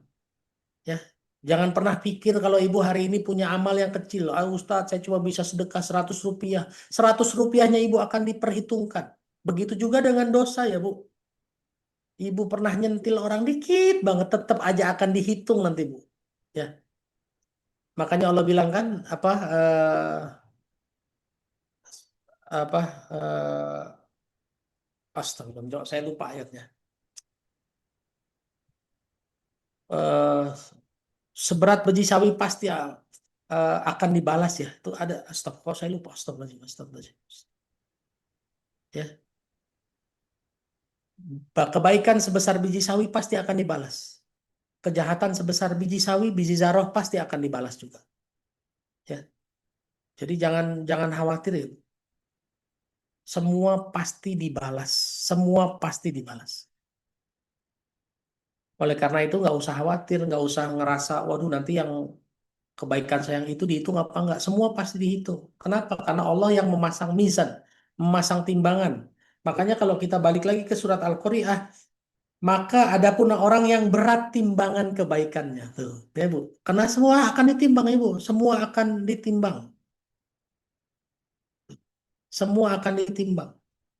Ya. Jangan pernah pikir kalau ibu hari ini punya amal yang kecil. Ah, Ustadz, saya cuma bisa sedekah 100 rupiah. 100 rupiahnya ibu akan diperhitungkan. Begitu juga dengan dosa ya, Bu. Ibu pernah nyentil orang dikit banget, tetap aja akan dihitung nanti, Bu. Ya. Makanya Allah bilang kan apa astagfirullah, saya lupa ayatnya. Eh, Seberat biji sawi pasti akan dibalas ya. Itu ada astagfirullah, saya lupa, astagfirullah. Ya. Kebaikan sebesar biji sawi pasti akan dibalas. Kejahatan sebesar biji sawi, biji zarah pasti akan dibalas juga. Ya. Jadi jangan khawatir ya. Semua pasti dibalas. Semua pasti dibalas. Oleh karena itu nggak usah khawatir, nggak usah ngerasa, waduh nanti yang kebaikan saya yang itu dihitung apa enggak. Semua pasti dihitung. Kenapa? Karena Allah yang memasang mizan, memasang timbangan. Makanya kalau kita balik lagi ke surat Al-Qari'ah, maka adapun orang yang berat timbangan kebaikannya. Tuh, ya Bu. Karena semua akan ditimbang, Ibu. Semua akan ditimbang. Semua akan ditimbang.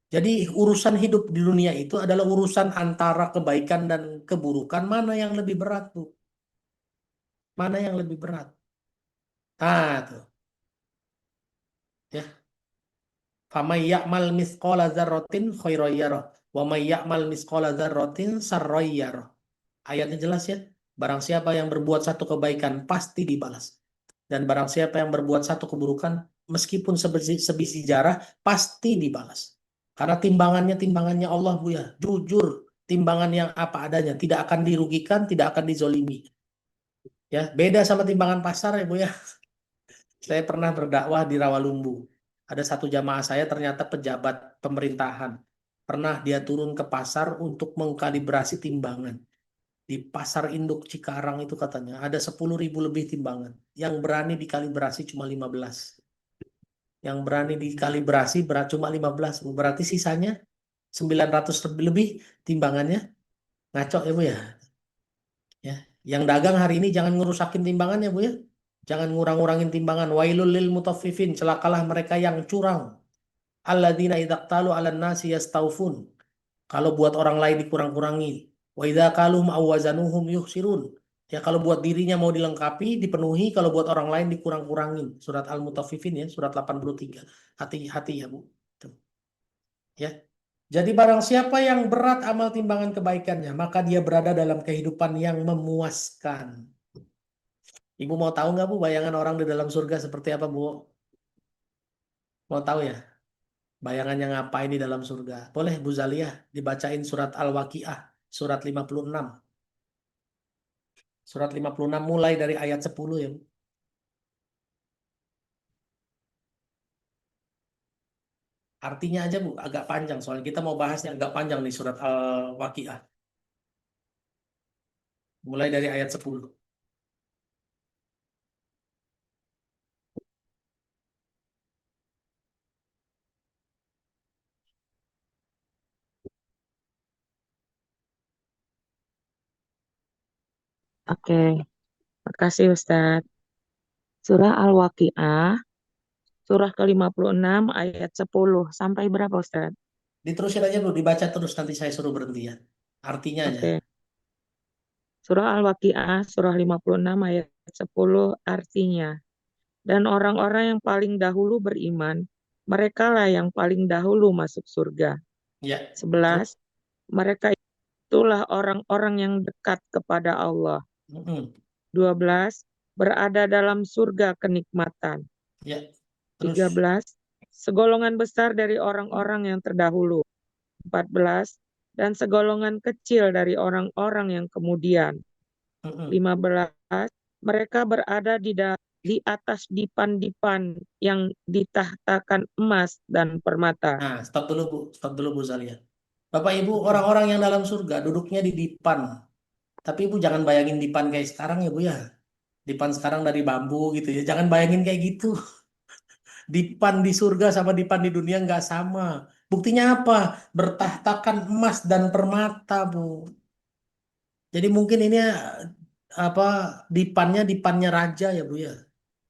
Jadi urusan hidup di dunia itu adalah urusan antara kebaikan dan keburukan. Mana yang lebih berat, Bu? Mana yang lebih berat? Ah, tuh. Ya. Famay ya'mal misqala dzarratin khairan yarah wa may ya'mal misqala dzarratin sarran yarah. Ayatnya jelas ya. Barang siapa yang berbuat satu kebaikan pasti dibalas. Dan barang siapa yang berbuat satu keburukan meskipun sebiji jarah pasti dibalas. Karena timbangannya Allah, Bu ya. Jujur, timbangan yang apa adanya, tidak akan dirugikan, tidak akan dizolimi. Ya, beda sama timbangan pasar ya, Bu ya. Saya pernah berdakwah di Rawalumbu. Ada satu jamaah saya ternyata pejabat pemerintahan. Pernah dia turun ke pasar untuk mengkalibrasi timbangan. Di pasar induk Cikarang itu katanya ada 10.000 lebih timbangan. Yang berani dikalibrasi cuma 15. Yang berani dikalibrasi cuma 15. Berarti sisanya 900 lebih timbangannya ngaco ya, Bu ya. Ya. Yang dagang hari ini jangan ngerusakin timbangannya, Bu ya. Jangan ngurang-ngurangin timbangan. Wailul lil mutaffifin, celakalah mereka yang curang. Alladzina idza qalu 'alan nasi yastaufun. Kalau buat orang lain dikurang-kurangi. Wa idza qalum aw wazanuhum yukhsirun. Ya kalau buat dirinya mau dilengkapi, dipenuhi, kalau buat orang lain dikurang-kurangin. Surat Al-Mutaffifin ya, surat 83. Hati-hati ya, Bu. Tuh. Ya. Jadi barang siapa yang berat amal timbangan kebaikannya, maka dia berada dalam kehidupan yang memuaskan. Ibu mau tahu nggak, Bu, bayangan orang di dalam surga seperti apa, Bu? Mau tahu ya? Bayangannya ngapain di dalam surga? Boleh, Bu Zaliyah, dibacain surat Al-Waqiah, surat 56. Surat 56 mulai dari ayat 10 ya, Bu. Artinya aja, Bu, agak panjang. Soalnya kita mau bahasnya agak panjang nih surat Al-Waqiah. Mulai dari ayat 10. Oke, makasih Ustadz. Surah Al-Waqiah, surah ke-56 ayat 10. Sampai berapa Ustadz? Diterusin aja, Bu, dibaca terus nanti saya suruh berhenti ya. Artinya aja. Oke. Surah Al-Waqiah, surah 56 ayat 10 artinya. Dan orang-orang yang paling dahulu beriman, merekalah yang paling dahulu masuk surga. Ya. 11. Mereka itulah orang-orang yang dekat kepada Allah. 12. Berada dalam surga kenikmatan. Ya. 13. Segolongan besar dari orang-orang yang terdahulu. 14. Dan segolongan kecil dari orang-orang yang kemudian. 15. Mereka berada di atas dipan-dipan yang ditahtakan emas dan permata. Nah, stop dulu Bu Zaliyah. Bapak Ibu, orang-orang yang dalam surga duduknya di dipan. Tapi Ibu jangan bayangin dipan kayak sekarang ya, Bu ya. Dipan sekarang dari bambu gitu ya. Jangan bayangin kayak gitu. Dipan di surga sama dipan di dunia nggak sama. Buktinya apa? Bertahtakan emas dan permata, Bu. Jadi mungkin ini apa dipannya raja ya, Bu ya.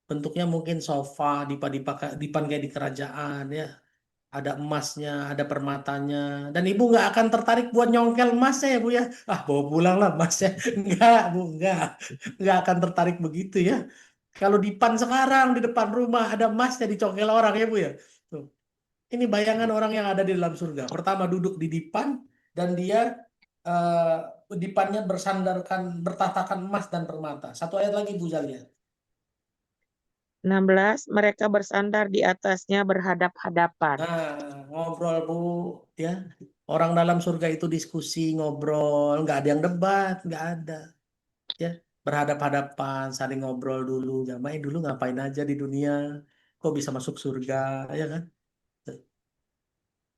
Bentuknya mungkin sofa, dipan kayak di kerajaan ya. Ada emasnya, ada permatanya. Dan ibu nggak akan tertarik buat nyongkel emasnya ya, Bu ya. Ah, bawa pulang lah emasnya. Enggak, Bu, enggak. Nggak akan tertarik begitu ya. Kalau dipan sekarang di depan rumah ada emasnya dicongkel orang ya, Bu ya. Tuh. Ini bayangan orang yang ada di dalam surga. Pertama duduk di dipan dan dia dipannya bertahtakan emas dan permata. Satu ayat lagi Bu Zalia. 16, mereka bersandar di atasnya berhadap-hadapan. Nah, ngobrol Bu, ya. Orang dalam surga itu diskusi, ngobrol, nggak ada yang debat, nggak ada. Ya, berhadap-hadapan, saling ngobrol dulu. Jamaah dulu ngapain aja di dunia? Kok bisa masuk surga, ya kan?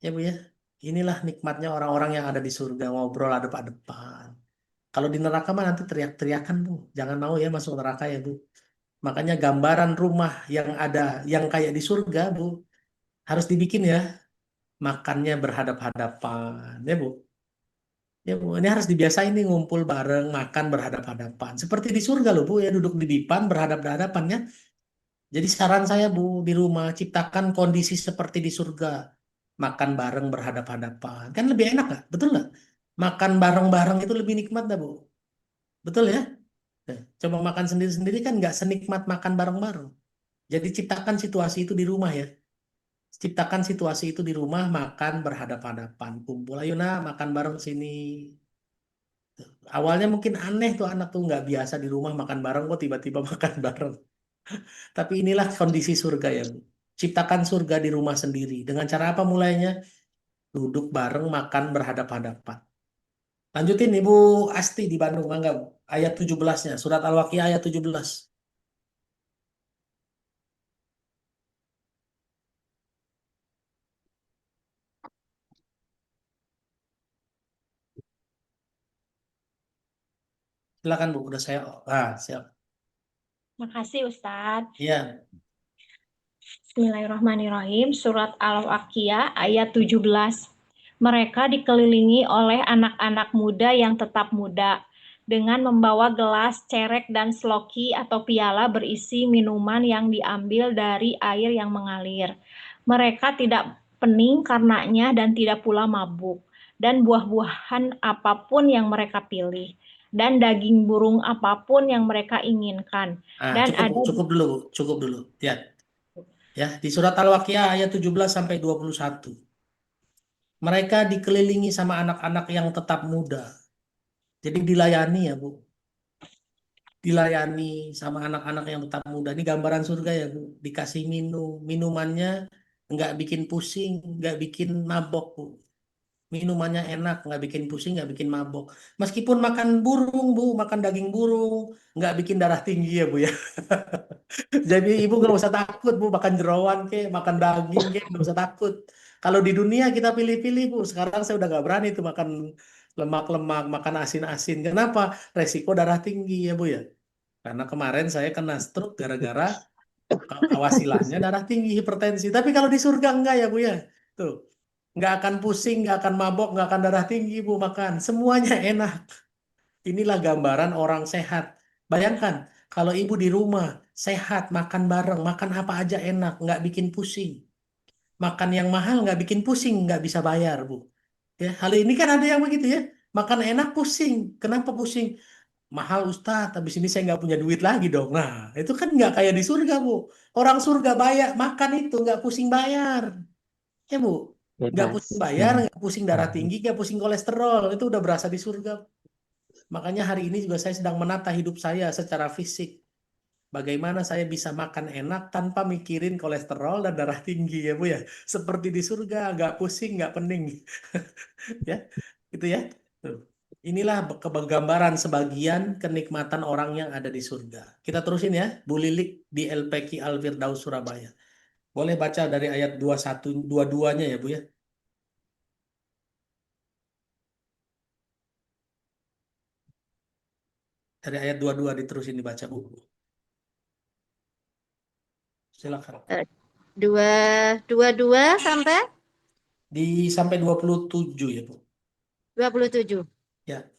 Ya Bu ya. Inilah nikmatnya orang-orang yang ada di surga, ngobrol adep-adepan. Kalau di neraka mah nanti teriak-teriakan Bu. Jangan mau ya masuk neraka ya Bu. Makanya gambaran rumah yang ada, yang kayak di surga Bu, harus dibikin ya. Makannya berhadap-hadapan, ya Bu. Ya Bu, ini harus dibiasain nih ngumpul bareng, makan berhadap-hadapan. Seperti di surga loh Bu, ya duduk di dipan berhadap-hadapan ya. Jadi saran saya Bu, di rumah ciptakan kondisi seperti di surga. Makan bareng berhadap-hadapan. Kan lebih enak nggak? Betul nggak? Makan bareng-bareng itu lebih nikmat dah Bu. Betul ya? Nah, coba makan sendiri-sendiri kan nggak senikmat makan bareng-bareng. Jadi ciptakan situasi itu di rumah ya. Ciptakan situasi itu di rumah, makan berhadap-hadapan, kumpul. Ayo nak, makan bareng sini. Awalnya mungkin aneh tuh anak tuh nggak biasa di rumah makan bareng, kok tiba-tiba makan bareng. Tapi inilah kondisi surga ya, Bu. Ciptakan surga di rumah sendiri. Dengan cara apa mulainya? Duduk bareng, makan berhadap-hadapan. Lanjutin Ibu Asti di Bandung, mangga Bu. Ayat 17-nya, surat Al-Waqiah ayat 17. Silakan Bu, udah saya. Ah, siap. Makasih Ustadz. Iya. Bismillahirrahmanirrahim. Surat Al-Waqiah ayat 17. Mereka dikelilingi oleh anak-anak muda yang tetap muda dengan membawa gelas, cerek, dan sloki atau piala berisi minuman yang diambil dari air yang mengalir. Mereka tidak pening karenanya dan tidak pula mabuk. Dan buah-buahan apapun yang mereka pilih. Dan daging burung apapun yang mereka inginkan. Dan Cukup dulu, Bu. Cukup dulu. Ya. Ya, di surat Al-Waqiah ayat 17 sampai 21. Mereka dikelilingi sama anak-anak yang tetap muda. Jadi dilayani ya, Bu. Dilayani sama anak-anak yang tetap muda. Ini gambaran surga ya, Bu. Dikasih minum. Minumannya nggak bikin pusing, nggak bikin mabok, Bu. Minumannya enak, nggak bikin pusing, nggak bikin mabok. Meskipun makan burung, Bu, makan daging burung, nggak bikin darah tinggi ya, Bu ya. Jadi ibu nggak usah takut Bu, makan jerawan ke, makan daging ke, nggak usah takut. Kalau di dunia kita pilih-pilih Bu, sekarang saya udah nggak berani tuh makan lemak-lemak, makan asin-asin. Kenapa? Resiko darah tinggi ya Bu ya. Karena kemarin saya kena stroke gara-gara wasilahnya darah tinggi, hipertensi. Tapi kalau di surga enggak ya Bu ya. Tuh, nggak akan pusing, nggak akan mabok, nggak akan darah tinggi Bu makan. Semuanya enak. Inilah gambaran orang sehat. Bayangkan, kalau ibu di rumah, sehat, makan bareng, makan apa aja enak, nggak bikin pusing. Makan yang mahal nggak bikin pusing, nggak bisa bayar, Bu. Ya, hal ini kan ada yang begitu ya. Makan enak pusing. Kenapa pusing? Mahal Ustadz, habis ini saya nggak punya duit lagi dong. Nah, itu kan nggak kayak di surga, Bu. Orang surga bayar, makan itu nggak pusing bayar. Ya, Bu. Nggak Bebas. pusing bayar, nggak pusing darah tinggi, nggak pusing kolesterol. Itu udah berasa di surga. Makanya hari ini juga saya sedang menata hidup saya secara fisik. Bagaimana saya bisa makan enak tanpa mikirin kolesterol dan darah tinggi ya Bu ya. Seperti di surga, nggak pusing, nggak pening. Ya, gitu ya. Tuh. Inilah gambaran sebagian kenikmatan orang yang ada di surga. Kita terusin ya, Bu Lilik di LPQ Al-Firdaus Surabaya. Boleh baca dari ayat 21, 22-nya ya Bu ya. Dari ayat 22 diterusin dibaca Bu. Silakan. 22 sampai Sampai 27 ya, Bu. 27. Ya.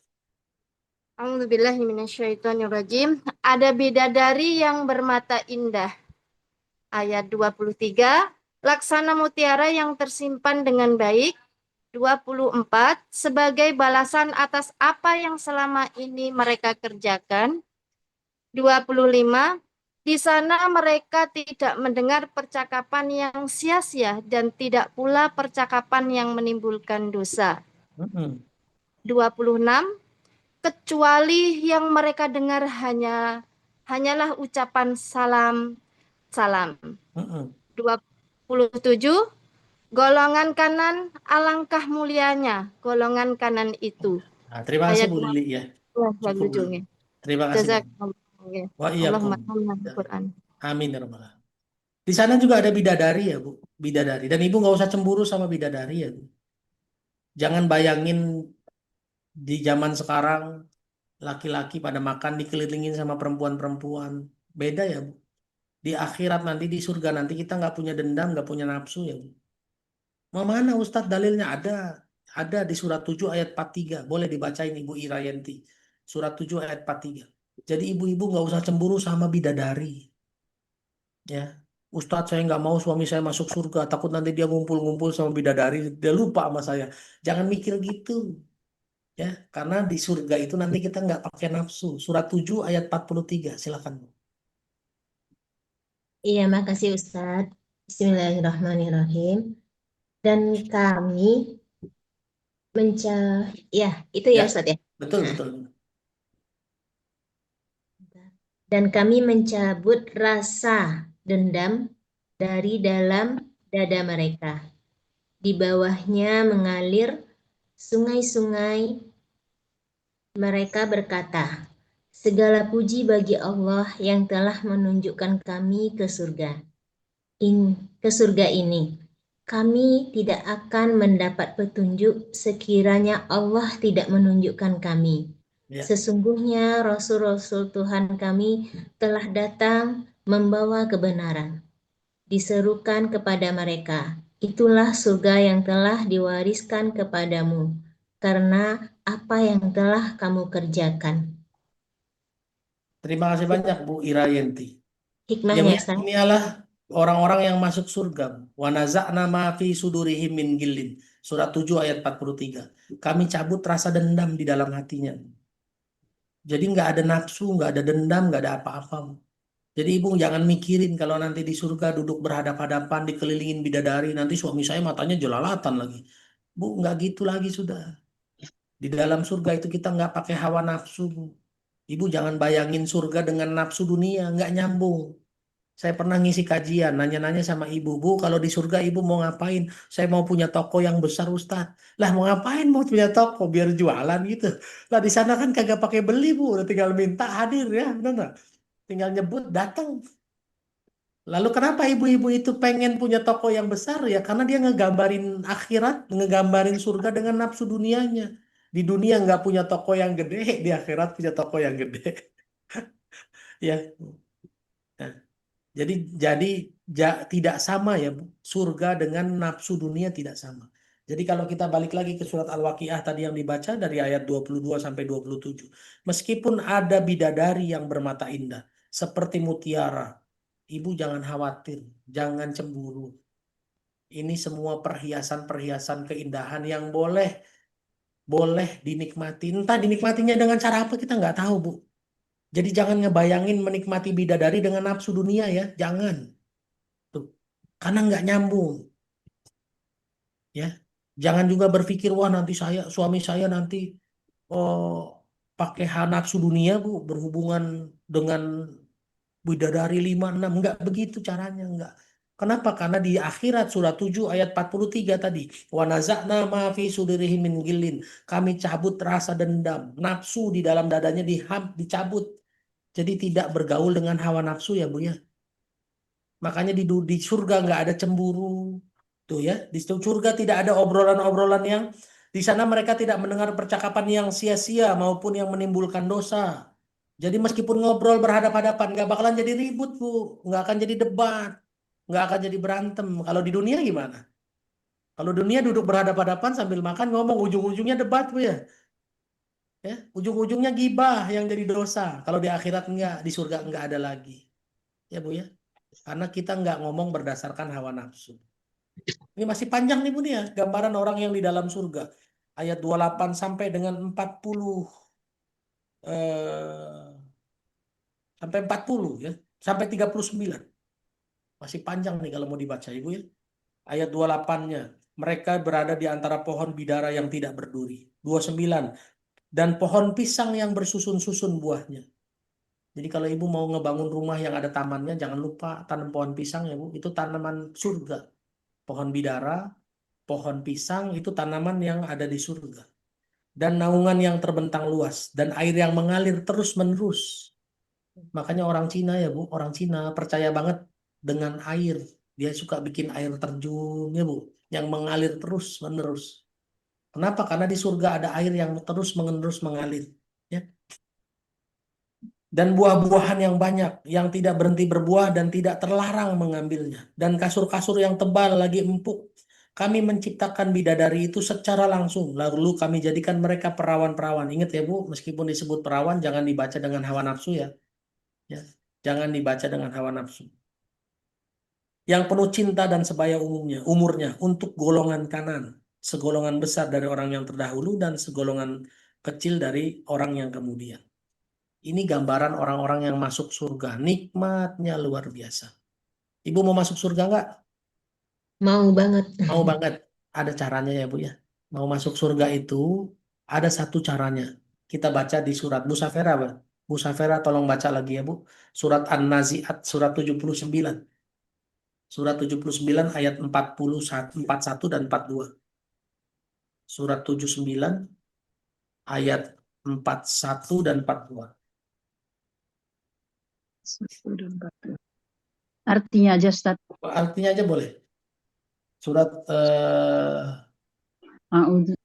A'udzubillahiminasyaitonirrajim. Ada bidadari yang bermata indah. Ayat 23. Laksana mutiara yang tersimpan dengan baik. 24. Sebagai balasan atas apa yang selama ini mereka kerjakan. 25. Di sana mereka tidak mendengar percakapan yang sia-sia dan tidak pula percakapan yang menimbulkan dosa. 26. Kecuali yang mereka dengar hanyalah ucapan salam. 27. Golongan kanan alangkah mulianya golongan kanan itu. Nah, terima kasih Ayat Bu Lili ya. Cukup Cukup. Terima kasih. Wa iyyakum. Quran. Amin ya rabbal alamin. Di sana juga ada bidadari ya, Bu. Bidadari. Dan Ibu nggak usah cemburu sama bidadari ya, Bu. Jangan bayangin di zaman sekarang laki-laki pada makan dikelilingin sama perempuan-perempuan. Beda ya, Bu. Di akhirat nanti, di surga nanti kita nggak punya dendam, nggak punya nafsu ya, Bu. Mau mana Ustadz dalilnya? Ada di surat 7 ayat 43. Boleh dibacain Ibu Irayanti. Surat 7 ayat 43. Jadi ibu-ibu nggak usah cemburu sama bidadari. Ya, Ustadz saya nggak mau suami saya masuk surga, takut nanti dia ngumpul-ngumpul sama bidadari, dia lupa sama saya. Jangan mikir gitu. Ya, karena di surga itu nanti kita nggak pakai nafsu. Surat 7 ayat 43. Silakan. Iya, makasih Ustadz. Bismillahirrahmanirrahim. Dan kami ya, itu ya Ustadz ya. Betul. Dan kami mencabut rasa dendam dari dalam dada mereka. Di bawahnya mengalir sungai-sungai. Mereka berkata, segala puji bagi Allah yang telah menunjukkan kami ke surga. Ke surga ini. Kami tidak akan mendapat petunjuk sekiranya Allah tidak menunjukkan kami. Ya. Sesungguhnya Rasul-Rasul Tuhan kami telah datang membawa kebenaran. Diserukan kepada mereka, itulah surga yang telah diwariskan kepadamu, karena apa yang telah kamu kerjakan. Terima kasih banyak Bu Irayanti. Hikmahnya, Yang ini adalah orang-orang yang masuk surga. Wa naza'na ma fi sudurihim min gillin. Surat 7 ayat 43. Kami cabut rasa dendam di dalam hatinya. Jadi nggak ada nafsu, nggak ada dendam, nggak ada apa-apa. Jadi ibu jangan mikirin kalau nanti di surga duduk berhadap-hadapan dikelilingin bidadari, nanti suami saya matanya jelalatan lagi. Bu, nggak gitu lagi sudah. Di dalam surga itu kita nggak pakai hawa nafsu, Bu. Ibu jangan bayangin surga dengan nafsu dunia, nggak nyambung. Saya pernah ngisi kajian, nanya-nanya sama ibu, Bu, kalau di surga ibu mau ngapain? Saya mau punya toko yang besar, Ustadz. Lah mau ngapain mau punya toko? Biar jualan gitu. Lah di sana kan kagak pakai beli, Bu, udah tinggal minta hadir ya, benar nggak? Tinggal nyebut datang. Lalu kenapa ibu-ibu itu pengen punya toko yang besar ya? Karena dia ngegambarin akhirat, ngegambarin surga dengan nafsu dunianya. Di dunia nggak punya toko yang gede, di akhirat punya toko yang gede. Ya. Nah, jadi tidak sama ya, Bu. Surga dengan nafsu dunia tidak sama. Jadi kalau kita balik lagi ke surat Al-Waqiah tadi yang dibaca dari ayat 22 sampai 27. Meskipun ada bidadari yang bermata indah seperti mutiara, ibu jangan khawatir, jangan cemburu. Ini semua perhiasan-perhiasan keindahan yang boleh dinikmati. Entah dinikmatinya dengan cara apa kita nggak tahu, Bu. Jadi jangan ngebayangin menikmati bidadari dengan nafsu dunia ya, jangan. Tuh. Karena nggak nyambung. Ya. Jangan juga berpikir wah nanti suami saya nanti pakai nafsu dunia, Bu, berhubungan dengan bidadari 5-6. Enggak begitu caranya, enggak. Kenapa? Karena di akhirat surat 7 ayat 43 tadi. Wa naza'na ma fi sudurihim min gillin. Kami cabut rasa dendam. Nafsu di dalam dadanya dicabut. Jadi tidak bergaul dengan hawa nafsu ya, Bu ya. Makanya di surga nggak ada cemburu. Tuh ya. Di surga tidak ada obrolan-obrolan yang di sana mereka tidak mendengar percakapan yang sia-sia maupun yang menimbulkan dosa. Jadi meskipun ngobrol berhadap-hadapan nggak bakalan jadi ribut, Bu. Nggak akan jadi debat. nggak akan jadi berantem. Kalau di dunia gimana? Kalau dunia duduk berhadapan-hadapan sambil makan ngomong, ujung-ujungnya debat Bu ya. Ya, ujung-ujungnya gibah yang jadi dosa. Kalau di akhirat enggak, di surga enggak ada lagi. Ya Bu ya. Karena kita nggak ngomong berdasarkan hawa nafsu. Ini masih panjang nih Bu nih ya, gambaran orang yang di dalam surga. Ayat 28 sampai dengan 40 sampai 40 ya, sampai 39. Masih panjang nih kalau mau dibaca Ibu ya. Ayat 28-nya, mereka berada di antara pohon bidara yang tidak berduri. 29, dan pohon pisang yang bersusun-susun buahnya. Jadi kalau Ibu mau ngebangun rumah yang ada tamannya, jangan lupa tanam pohon pisang ya Bu. Itu tanaman surga. Pohon bidara, pohon pisang itu tanaman yang ada di surga. Dan naungan yang terbentang luas. Dan air yang mengalir terus-menerus. Makanya orang Cina ya Bu, orang Cina percaya banget dengan air. Dia suka bikin air terjun ya Bu, yang mengalir terus-menerus. Kenapa? Karena di surga ada air yang terus-menerus mengalir. Ya. Dan buah-buahan yang banyak, yang tidak berhenti berbuah dan tidak terlarang mengambilnya. Dan kasur-kasur yang tebal lagi empuk. Kami menciptakan bidadari itu secara langsung. Lalu kami jadikan mereka perawan-perawan. Ingat ya Bu, meskipun disebut perawan, jangan dibaca dengan hawa nafsu ya. Ya. Jangan dibaca dengan hawa nafsu. Yang penuh cinta dan sebaya umurnya untuk golongan kanan. Segolongan besar dari orang yang terdahulu dan segolongan kecil dari orang yang kemudian. Ini gambaran orang-orang yang masuk surga. Nikmatnya luar biasa. Ibu mau masuk surga nggak? Mau banget. Mau banget. Ada caranya ya Bu ya. Mau masuk surga itu ada satu caranya. Kita baca di surat Bu Safera, Bu. Bu Safera tolong baca lagi ya Bu. Surat An-Nazi'at, surat 79. Surat 79 ayat 41 dan 42. Surat 79 ayat 41 dan 42. Artinya aja Ustaz. Artinya aja boleh. Surat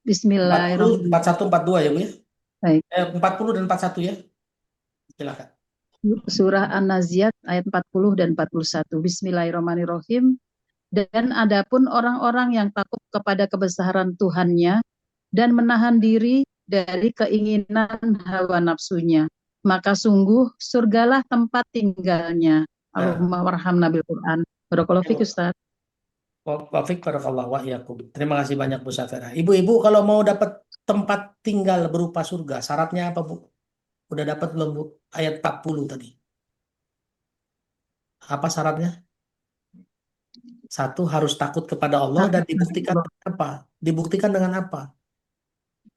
Bismillahirrahmanirrahim. 41 42 ya Bu ya. Baik. 40 dan 41 ya. Silakan. Surah An-Nazi'at ayat 40 dan 41. Bismillahirrahmanirrahim. Dan adapun orang-orang yang takut kepada kebesaran Tuhannya dan menahan diri dari keinginan hawa nafsunya, maka sungguh surgalah tempat tinggalnya. Allahumma warhamna bil Quran. Barakallahu fiik Ustaz. Wafik barakallahu wa iyyakum. Terima kasih banyak Bu Safera. Ibu-ibu kalau mau dapat tempat tinggal berupa surga, syaratnya apa Bu? Udah dapat belum Bu? Ayat 40 tadi. Apa syaratnya? Satu, harus takut kepada Allah dan dibuktikan dengan apa? Dibuktikan dengan apa?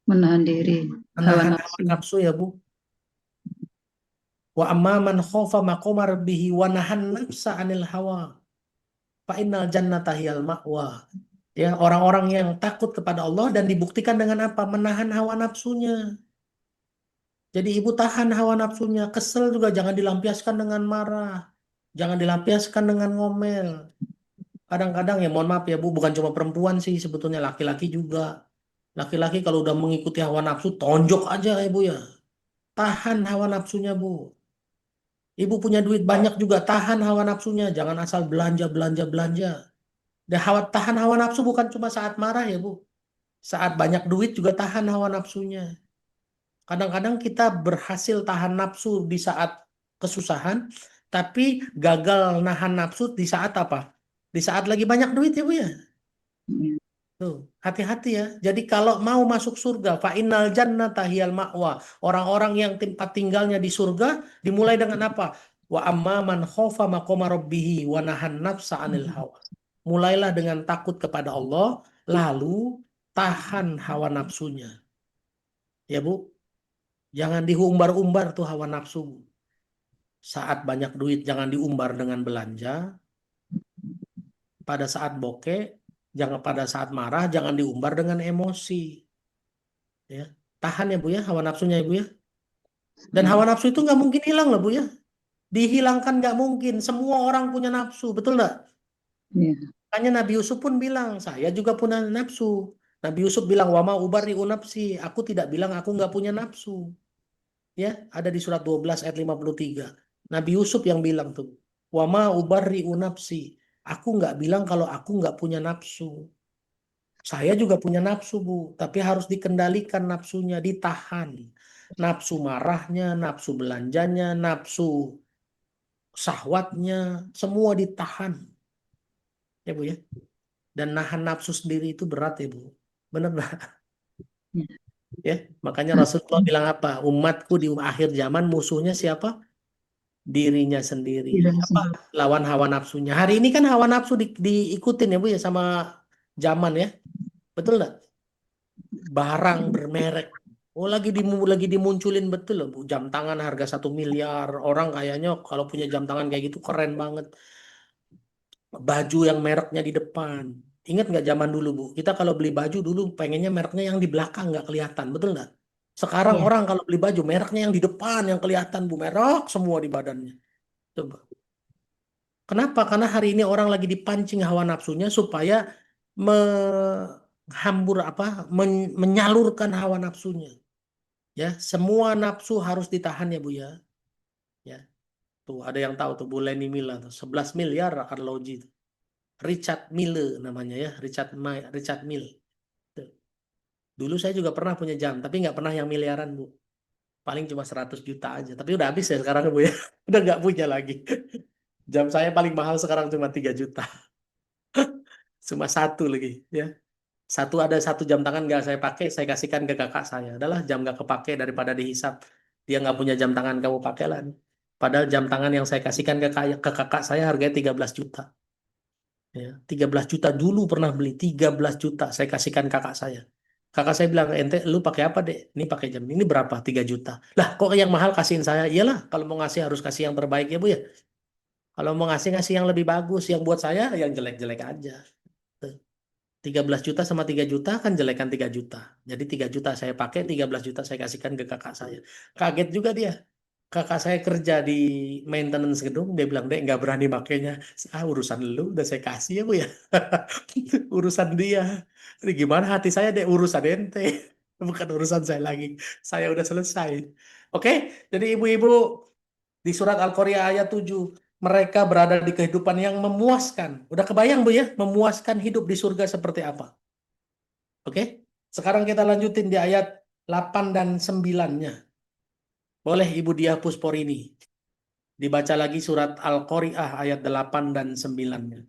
Menahan diri. Menahan hawa nafsu ya Bu. Wa amma man khofa maqama rabbihi wa nahan nafsa 'anil hawa fa innal jannata hiyal ma'wa. Ya, orang-orang yang takut kepada Allah dan dibuktikan dengan apa? Menahan hawa nafsunya. Jadi ibu tahan hawa nafsunya, kesel juga jangan dilampiaskan dengan marah. Jangan dilampiaskan dengan ngomel. Kadang-kadang ya mohon maaf ya Bu, bukan cuma perempuan sih sebetulnya, laki-laki juga. Laki-laki kalau udah mengikuti hawa nafsu, tonjok aja ya Bu ya. Tahan hawa nafsunya Bu. Ibu punya duit banyak juga, tahan hawa nafsunya. Jangan asal belanja. Dan tahan hawa nafsu bukan cuma saat marah ya Bu. Saat banyak duit juga tahan hawa nafsunya. Kadang-kadang kita berhasil tahan nafsu di saat kesusahan, tapi gagal nahan nafsu di saat apa? Di saat lagi banyak duit ya Bu ya. Tuh, hati-hati ya. Jadi kalau mau masuk surga, fa innal jannata hiyal ma'wa. Orang-orang yang tempat tinggalnya di surga dimulai dengan apa? Wa amma man khofa maqama rabbihi wa nahan nafsa 'anil hawa. Mulailah dengan takut kepada Allah, lalu tahan hawa nafsunya. Ya Bu. Jangan diumbar-umbar tuh hawa nafsu. Saat banyak duit jangan diumbar dengan belanja. Pada saat bokeh, pada saat marah jangan diumbar dengan emosi. Ya, tahan ya Bu ya hawa nafsunya ya Bu ya. Dan hawa nafsu itu nggak mungkin hilang lah Bu ya. Dihilangkan nggak mungkin. Semua orang punya nafsu, betul nggak? Makanya Nabi Yusuf pun bilang, saya juga punya nafsu. Nabi Yusuf bilang, wa ma ubarri'u nafsi. Aku tidak bilang aku nggak punya nafsu. Ya, ada di surat 12 ayat 53. Nabi Yusuf yang bilang tuh, wa ma ubarri'u nafsi. Aku nggak bilang kalau aku nggak punya nafsu. Saya juga punya nafsu, Bu, tapi harus dikendalikan nafsunya, ditahan. Nafsu marahnya, nafsu belanjanya, nafsu syahwatnya, semua ditahan. Ya, Bu ya. Dan nahan nafsu sendiri itu berat ya, Bu. Benar nggak? Ya, makanya Rasulullah bilang apa? Umatku di akhir zaman musuhnya siapa? Dirinya sendiri. Apa? Lawan hawa nafsunya. Hari ini kan hawa nafsu diikutin ya, Bu ya, sama zaman ya. Betul nggak? Barang bermerek. Oh, lagi dimunculin betul loh, Bu. Jam tangan harga 1 miliar. Orang kayaknya kalau punya jam tangan kayak gitu keren banget. Baju yang mereknya di depan. Ingat nggak zaman dulu, Bu? Kita kalau beli baju dulu pengennya mereknya yang di belakang nggak kelihatan, betul nggak? Sekarang Iya. orang kalau beli baju mereknya yang di depan yang kelihatan, Bu. Merek semua di badannya. Coba. Kenapa? Karena hari ini orang lagi dipancing hawa nafsunya supaya menyalurkan hawa nafsunya. Ya, semua nafsu harus ditahan ya, Bu ya. Ya. Tuh ada yang tahu tuh Bu Leni Mila tuh 11 miliar arloji tuh. Richard Mille namanya ya, Richard Mille. Tuh. Dulu saya juga pernah punya jam, tapi nggak pernah yang miliaran, Bu. Paling cuma 100 juta aja. Tapi udah habis ya sekarang, Bu ya. Udah nggak punya lagi. Jam saya paling mahal sekarang cuma 3 juta. Cuma satu lagi ya. Ada satu jam tangan nggak saya pakai, saya kasihkan ke kakak saya. Adalah jam nggak kepake daripada dihisap. Dia nggak punya jam tangan, kamu pakailah. Padahal jam tangan yang saya kasihkan ke kakak saya harganya 13 juta. Ya, 13 juta dulu pernah beli, 13 juta saya kasihkan kakak saya. Kakak saya bilang, ente lu pakai apa, Dek? Ini pakai jam. Ini berapa? 3 juta. Lah, kok yang mahal kasihin saya? Iyalah, kalau mau ngasih harus kasih yang terbaik ya, Bu ya. Kalau mau ngasih yang lebih bagus, yang buat saya yang jelek-jelek aja. 13 juta sama 3 juta kan jelekan 3 juta. Jadi 3 juta saya pakai, 13 juta saya kasihkan ke kakak saya. Kaget juga dia. Kakak saya kerja di maintenance gedung, dia bilang, Dek, nggak berani makainya. Urusan lu udah saya kasih ya, Bu ya. Urusan dia. Jadi gimana hati saya, Dek, urusan ente. Bukan urusan saya lagi. Saya udah selesai. Oke, jadi ibu-ibu di surat Al-Qari'ah ayat 7. Mereka berada di kehidupan yang memuaskan. Udah kebayang, Bu ya, memuaskan hidup di surga seperti apa? Oke, sekarang kita lanjutin di ayat 8 dan 9-nya. Boleh Ibu Diah Pusporini dibaca lagi surat Al-Qari'ah ayat 8 dan 9-nya.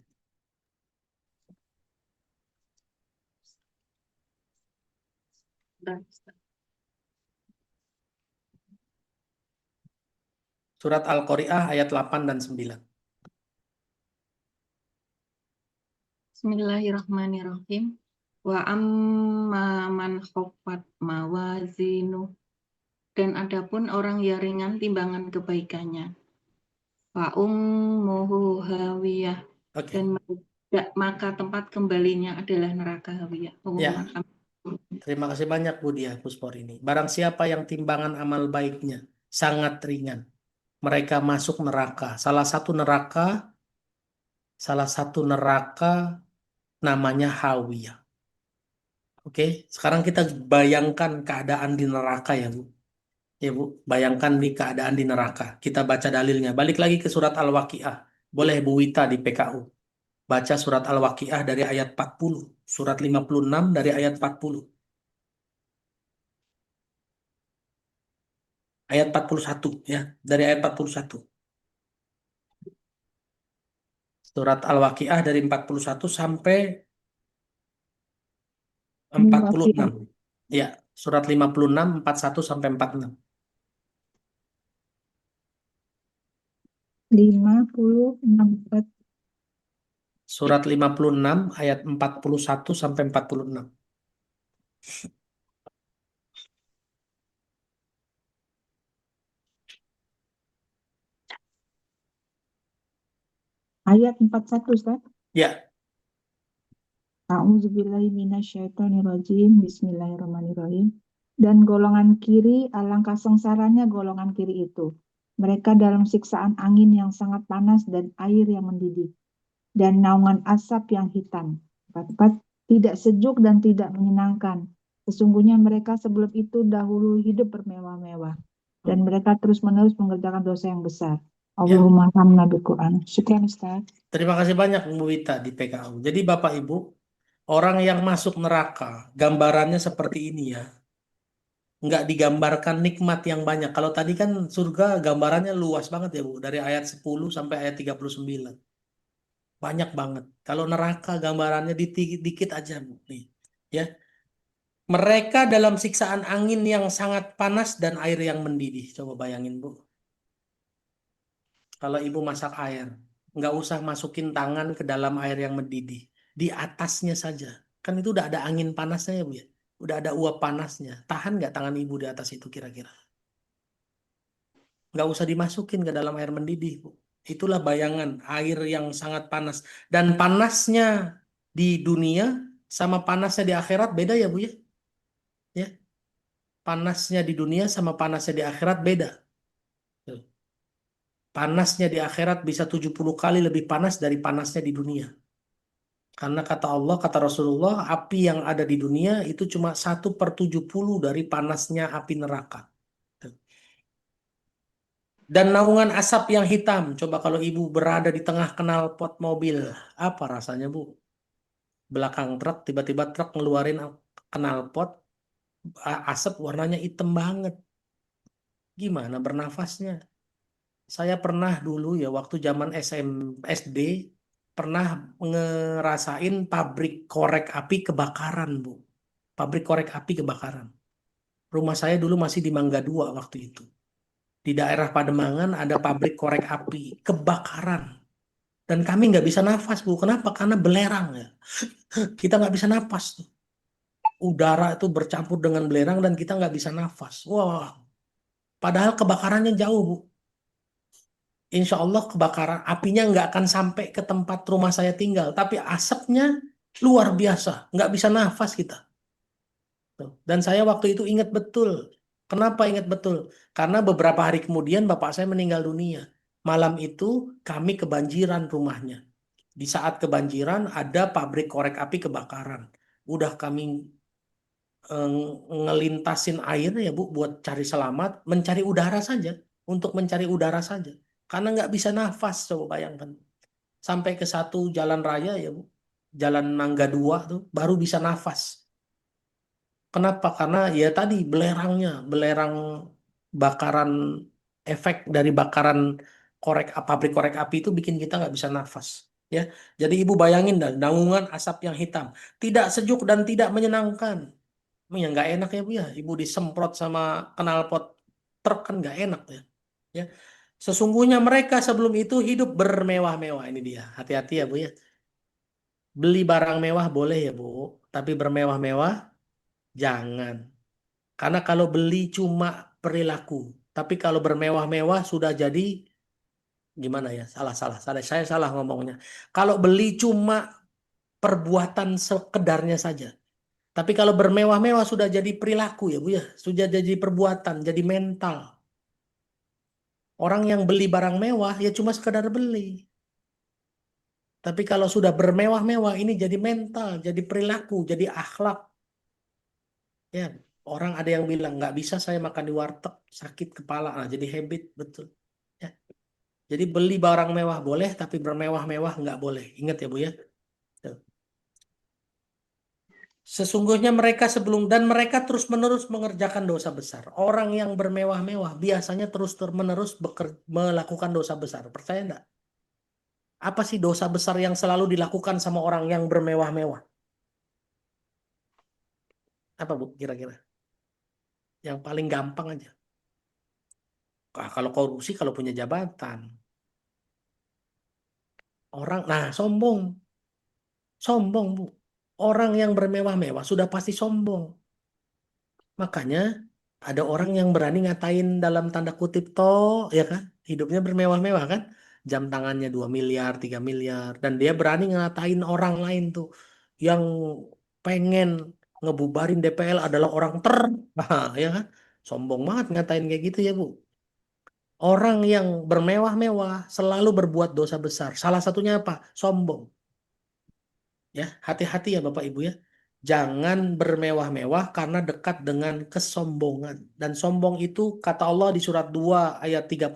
Surat Al-Qari'ah ayat 8 dan 9. Bismillahirrahmanirrahim. Wa amma man khaffat mawazinu. Dan adapun orang yang ringan timbangan kebaikannya. Fa ummuhu hawiyah. Dan maka tempat kembalinya adalah neraka hawiyah. Ya. Terima kasih banyak Bu Diah Pusporini. Barang siapa yang timbangan amal baiknya sangat ringan, mereka masuk neraka. Salah satu neraka namanya hawiyah. Oke, sekarang kita bayangkan keadaan di neraka ya, Bu. Ya, Bu, bayangkan di keadaan di neraka. Kita baca dalilnya. Balik lagi ke surat Al-Waqi'ah. Boleh Bu Wita di PKU. Baca surat Al-Waqi'ah dari ayat 40. Surat 56 dari ayat 40. Ayat 41 ya, dari ayat 41. Surat Al-Waqi'ah dari 41 sampai 46. Ya, surat 56 41 sampai 46. 56. Surat 56 ayat 41 sampai 46. Ayat 41, Ustaz. Ya. A'udzubillahi minasyaitonirrajim. Bismillahirrahmanirrahim. Dan golongan kiri, alangkah sengsaranya golongan kiri itu. Mereka dalam siksaan angin yang sangat panas dan air yang mendidih. Dan naungan asap yang hitam. 44, tidak sejuk dan tidak menyenangkan. Sesungguhnya mereka sebelum itu dahulu hidup bermewah-mewah. Dan mereka terus-menerus mengerjakan dosa yang besar. Allahumma arhamna bil Quran. Syukran Ustaz. Terima kasih banyak Bu Wita di PKU. Jadi Bapak Ibu, orang yang masuk neraka, gambarannya seperti ini ya. Nggak digambarkan nikmat yang banyak. Kalau tadi kan surga gambarannya luas banget ya Bu. Dari ayat 10 sampai ayat 39. Banyak banget. Kalau neraka gambarannya dikit aja Bu. Nih, ya. Mereka dalam siksaan angin yang sangat panas dan air yang mendidih. Coba bayangin Bu. Kalau Ibu masak air, nggak usah masukin tangan ke dalam air yang mendidih. Di atasnya saja. Kan itu udah ada angin panasnya ya Bu ya. Udah ada uap panasnya. Tahan nggak tangan Ibu di atas itu kira-kira? Nggak usah dimasukin ke dalam air mendidih Bu. Itulah bayangan air yang sangat panas. Dan panasnya di dunia sama panasnya di akhirat beda ya Bu ya. Ya, panasnya di dunia sama panasnya di akhirat beda. Tuh. Panasnya di akhirat bisa 70 kali lebih panas dari panasnya di dunia. Karena kata Allah, kata Rasulullah, api yang ada di dunia itu cuma 1/70 dari panasnya api neraka. Tuh. Dan naungan asap yang hitam. Coba kalau Ibu berada di tengah knalpot mobil, apa rasanya Bu? Belakang truk, tiba-tiba truk ngeluarin knalpot, asap warnanya hitam banget. Gimana bernafasnya? Saya pernah dulu ya waktu zaman SD pernah ngerasain pabrik korek api kebakaran Bu. Pabrik korek api kebakaran. Rumah saya dulu masih di Mangga 2 waktu itu. Di daerah Pademangan ada pabrik korek api kebakaran. Dan kami nggak bisa nafas Bu. Kenapa? Karena belerang ya. Kita nggak bisa nafas tuh. Udara itu bercampur dengan belerang dan kita nggak bisa nafas. Wah, padahal kebakarannya jauh Bu. Insya Allah kebakaran apinya nggak akan sampai ke tempat rumah saya tinggal, tapi asapnya luar biasa, nggak bisa nafas kita. Tuh. Dan saya waktu itu ingat betul. Kenapa ingat betul? Karena beberapa hari kemudian bapak saya meninggal dunia. Malam itu kami kebanjiran rumahnya. Di saat kebanjiran ada pabrik korek api kebakaran. Udah kami ngelintasin air ya Bu buat cari selamat, mencari udara saja, untuk mencari udara saja. Karena nggak bisa nafas, coba bayangkan. Sampai ke satu jalan raya ya Bu, jalan Mangga 2 tuh baru bisa nafas. Kenapa? Karena ya tadi belerangnya, belerang bakaran, efek dari bakaran pabrik korek api itu bikin kita nggak bisa nafas. Ya, jadi Ibu bayangin dah, naungan asap yang hitam, tidak sejuk dan tidak menyenangkan. Ya nggak enak ya Bu ya, Ibu disemprot sama knalpot truk kan nggak enak ya. Ya, sesungguhnya mereka sebelum itu hidup bermewah-mewah. Ini dia, hati-hati ya Bu ya. Beli barang mewah boleh ya Bu, tapi bermewah-mewah jangan. Karena kalau beli cuma perilaku, tapi kalau bermewah-mewah sudah jadi gimana ya? Salah. Saya salah ngomongnya. Kalau beli cuma perbuatan sekedarnya saja. Tapi kalau bermewah-mewah sudah jadi perilaku ya Bu ya, sudah jadi perbuatan, jadi mental. Orang yang beli barang mewah ya cuma sekedar beli. Tapi kalau sudah bermewah-mewah ini jadi mental, jadi perilaku, jadi akhlak. Ya, orang ada yang bilang nggak bisa saya makan di warteg, sakit kepala. Nah, jadi habit betul. Ya. Jadi beli barang mewah boleh, tapi bermewah-mewah nggak boleh. Ingat ya Bu ya. Tuh. Sesungguhnya mereka dan mereka terus-menerus mengerjakan dosa besar. Orang yang bermewah-mewah biasanya terus-menerus melakukan dosa besar. Percaya enggak? Apa sih dosa besar yang selalu dilakukan sama orang yang bermewah-mewah? Apa Bu kira-kira? Yang paling gampang aja. Kalau korupsi, kalau punya jabatan. Sombong. Sombong Bu. Orang yang bermewah-mewah sudah pasti sombong. Makanya ada orang yang berani ngatain dalam tanda kutip ya kan, hidupnya bermewah-mewah kan, jam tangannya 2 miliar, 3 miliar, dan dia berani ngatain orang lain tuh yang pengen ngebubarin DPL adalah orang ya kan, sombong banget ngatain kayak gitu ya Bu. Orang yang bermewah-mewah selalu berbuat dosa besar. Salah satunya apa? Sombong. Ya, hati-hati ya Bapak Ibu ya. Jangan bermewah-mewah karena dekat dengan kesombongan. Dan sombong itu kata Allah di surat 2 ayat 34.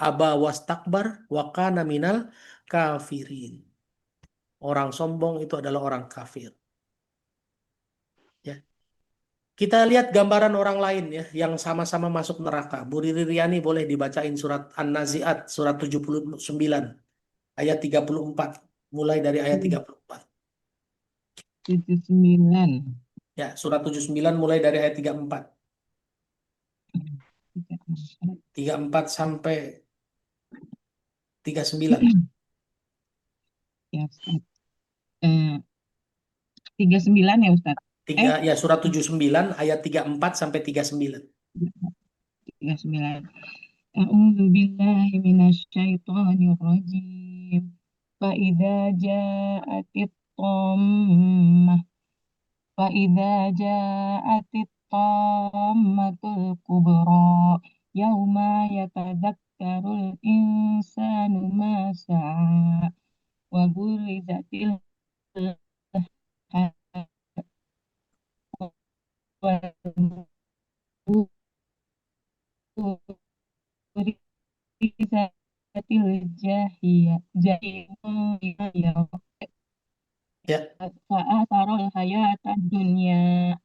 aba wastakbar wa kana minal kafirin. Orang sombong itu adalah orang kafir. Ya. Kita lihat gambaran orang lain ya yang sama-sama masuk neraka. Bu Riri Riani boleh dibacain surat An-Nazi'at surat 79 ayat 34 mulai dari ayat 34. 79. Ya, surat 79 mulai dari ayat 34. 34 sampai 39. Ya, Ustaz. 39 ya, Ustaz. Ya, surat 79 ayat 34 sampai 39. 39. A'udzu billahi minasyaitonir rajim. Fa idza ja'atit tammah fa idza ja'atit tammatul kubra yauma yatadzakkarul insanu ma sa'a wa burizatil Ya. Fa'atharul hayatad dunya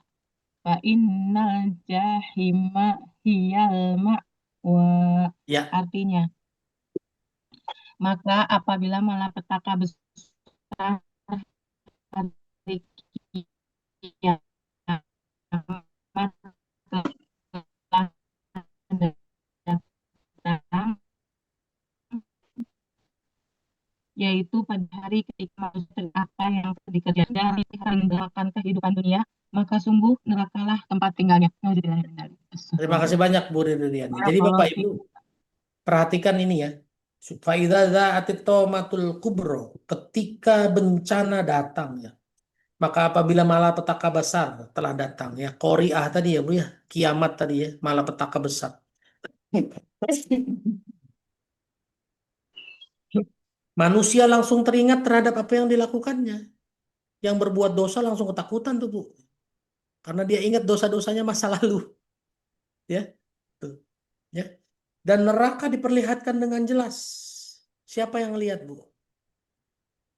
fa innal jahima hiyal ma'wa. Ya. Artinya, maka apabila malapetaka besar hari kiamat telah datang, yaitu pada hari ketika manusia apa yang dikerjakan dari meninggalkan kehidupan dunia, maka sungguh nerakalah tempat tinggalnya. Terima kasih banyak Bu Riri Riani. Jadi Bapak Ibu perhatikan ini ya. Fa idza za'atit tamatul kubro, ketika bencana datang ya. Maka apabila malapetaka besar telah datang ya, qari'ah tadi ya Bu ya, kiamat tadi ya, malapetaka besar. Manusia langsung teringat terhadap apa yang dilakukannya. Yang berbuat dosa langsung ketakutan tuh Bu. Karena dia ingat dosa-dosanya masa lalu. Ya. Tuh. Ya. Dan neraka diperlihatkan dengan jelas. Siapa yang lihat, Bu?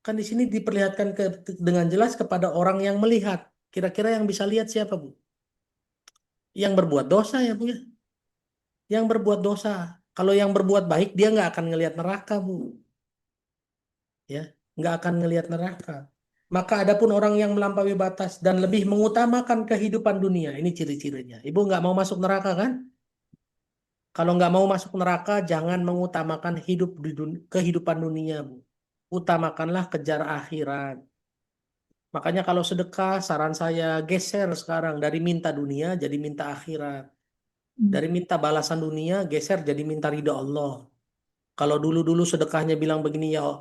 Kan di sini diperlihatkan dengan jelas kepada orang yang melihat. Kira-kira yang bisa lihat siapa, Bu? Yang berbuat dosa ya, Bu ya. Yang berbuat dosa. Kalau yang berbuat baik, dia nggak akan ngelihat neraka, Bu. Ya, nggak akan ngelihat neraka. Maka adapun orang yang melampaui batas dan lebih mengutamakan kehidupan dunia, ini ciri-cirinya. Ibu nggak mau masuk neraka kan? Kalau nggak mau masuk neraka, jangan mengutamakan hidup di kehidupan dunia, Bu. Utamakanlah kejar akhirat. Makanya kalau sedekah, saran saya geser sekarang dari minta dunia jadi minta akhirat. Dari minta balasan dunia, geser jadi minta ridha Allah. Kalau dulu-dulu sedekahnya bilang begini, ya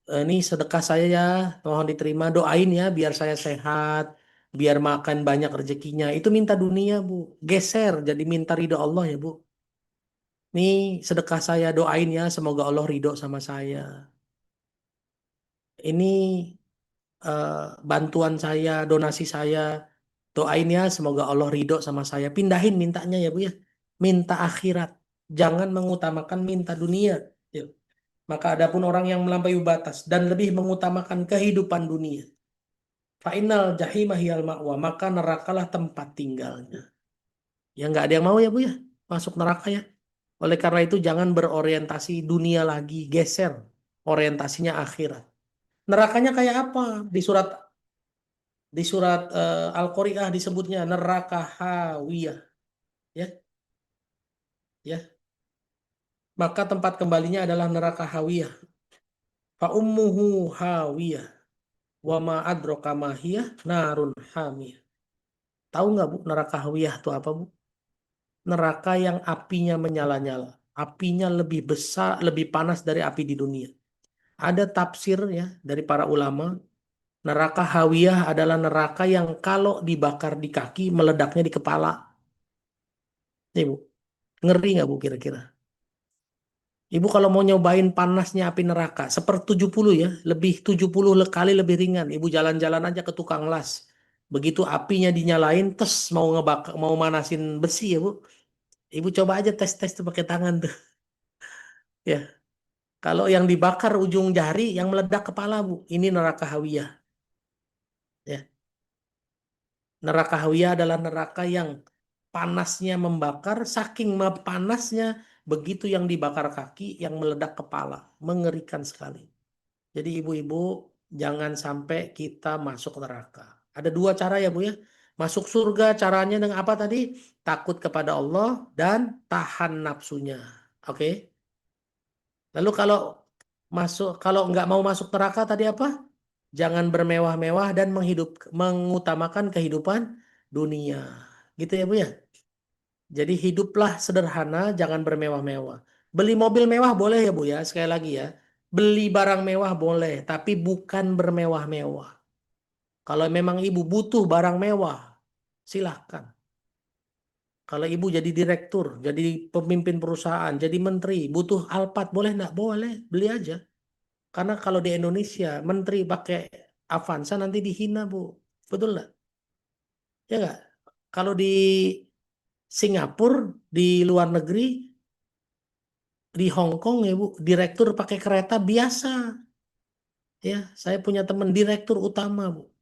ini sedekah saya ya, mohon diterima, doain ya biar saya sehat, biar makan banyak rezekinya. Itu minta dunia, Bu. Geser jadi minta ridha Allah ya, Bu. Nih sedekah saya, doain ya semoga Allah ridho sama saya. Ini bantuan saya, donasi saya, doain ya semoga Allah ridho sama saya. Pindahin mintanya ya Bu ya. Minta akhirat. Jangan mengutamakan minta dunia. Yuk. Maka adapun orang yang melampaui batas dan lebih mengutamakan kehidupan dunia. Fa'innal jahimah hiyal ma'wa. Maka nerakalah tempat tinggalnya. Ya nggak ada yang mau ya Bu ya. Masuk neraka ya. Oleh karena itu jangan berorientasi dunia lagi. Geser orientasinya akhirat. Nerakanya kayak apa? Di surat Al-Qari'ah disebutnya neraka hawiyah. Ya. Ya. Maka tempat kembalinya adalah neraka hawiyah. Fa ummuhu hawiyah. Wa ma adraka ma hiya narun hamiyah. Tahu nggak Bu neraka hawiyah itu apa, Bu? Neraka yang apinya menyala-nyala. Apinya lebih besar, lebih panas dari api di dunia. Ada tafsir ya dari para ulama. Neraka hawiyah adalah neraka yang kalau dibakar di kaki, meledaknya di kepala. Nih Bu, ngeri nggak Bu kira-kira? Ibu kalau mau nyobain panasnya api neraka, 1/70 ya, lebih 70 kali lebih ringan. Ibu jalan-jalan aja ke tukang las. Begitu apinya dinyalain, tes mau mau manasin besi ya Bu. Ibu coba aja tes-tes tuh pakai tangan tuh. Ya, kalau yang dibakar ujung jari, yang meledak kepala, Bu, ini neraka hawiyah. Ya, neraka hawiyah adalah neraka yang panasnya membakar, saking panasnya, begitu yang dibakar kaki, yang meledak kepala. Mengerikan sekali. Jadi ibu-ibu, jangan sampai kita masuk neraka. Ada dua cara ya Bu ya. Masuk surga caranya dengan apa tadi? Takut kepada Allah dan tahan nafsunya. Oke. Lalu kalau nggak mau masuk neraka tadi apa? Jangan bermewah-mewah dan mengutamakan kehidupan dunia. Gitu ya Bu ya. Jadi hiduplah sederhana, jangan bermewah-mewah. Beli mobil mewah boleh ya Bu ya, sekali lagi ya. Beli barang mewah boleh, tapi bukan bermewah-mewah. Kalau memang ibu butuh barang mewah, silahkan. Kalau ibu jadi direktur, jadi pemimpin perusahaan, jadi menteri, butuh Alphard boleh nggak? Boleh, beli aja. Karena kalau di Indonesia, menteri pakai Avanza nanti dihina Bu. Betul nggak? Ya nggak? Kalau di Singapura, di luar negeri, di Hong Kong ya Bu, direktur pakai kereta biasa. Ya, saya punya teman direktur utama Bu.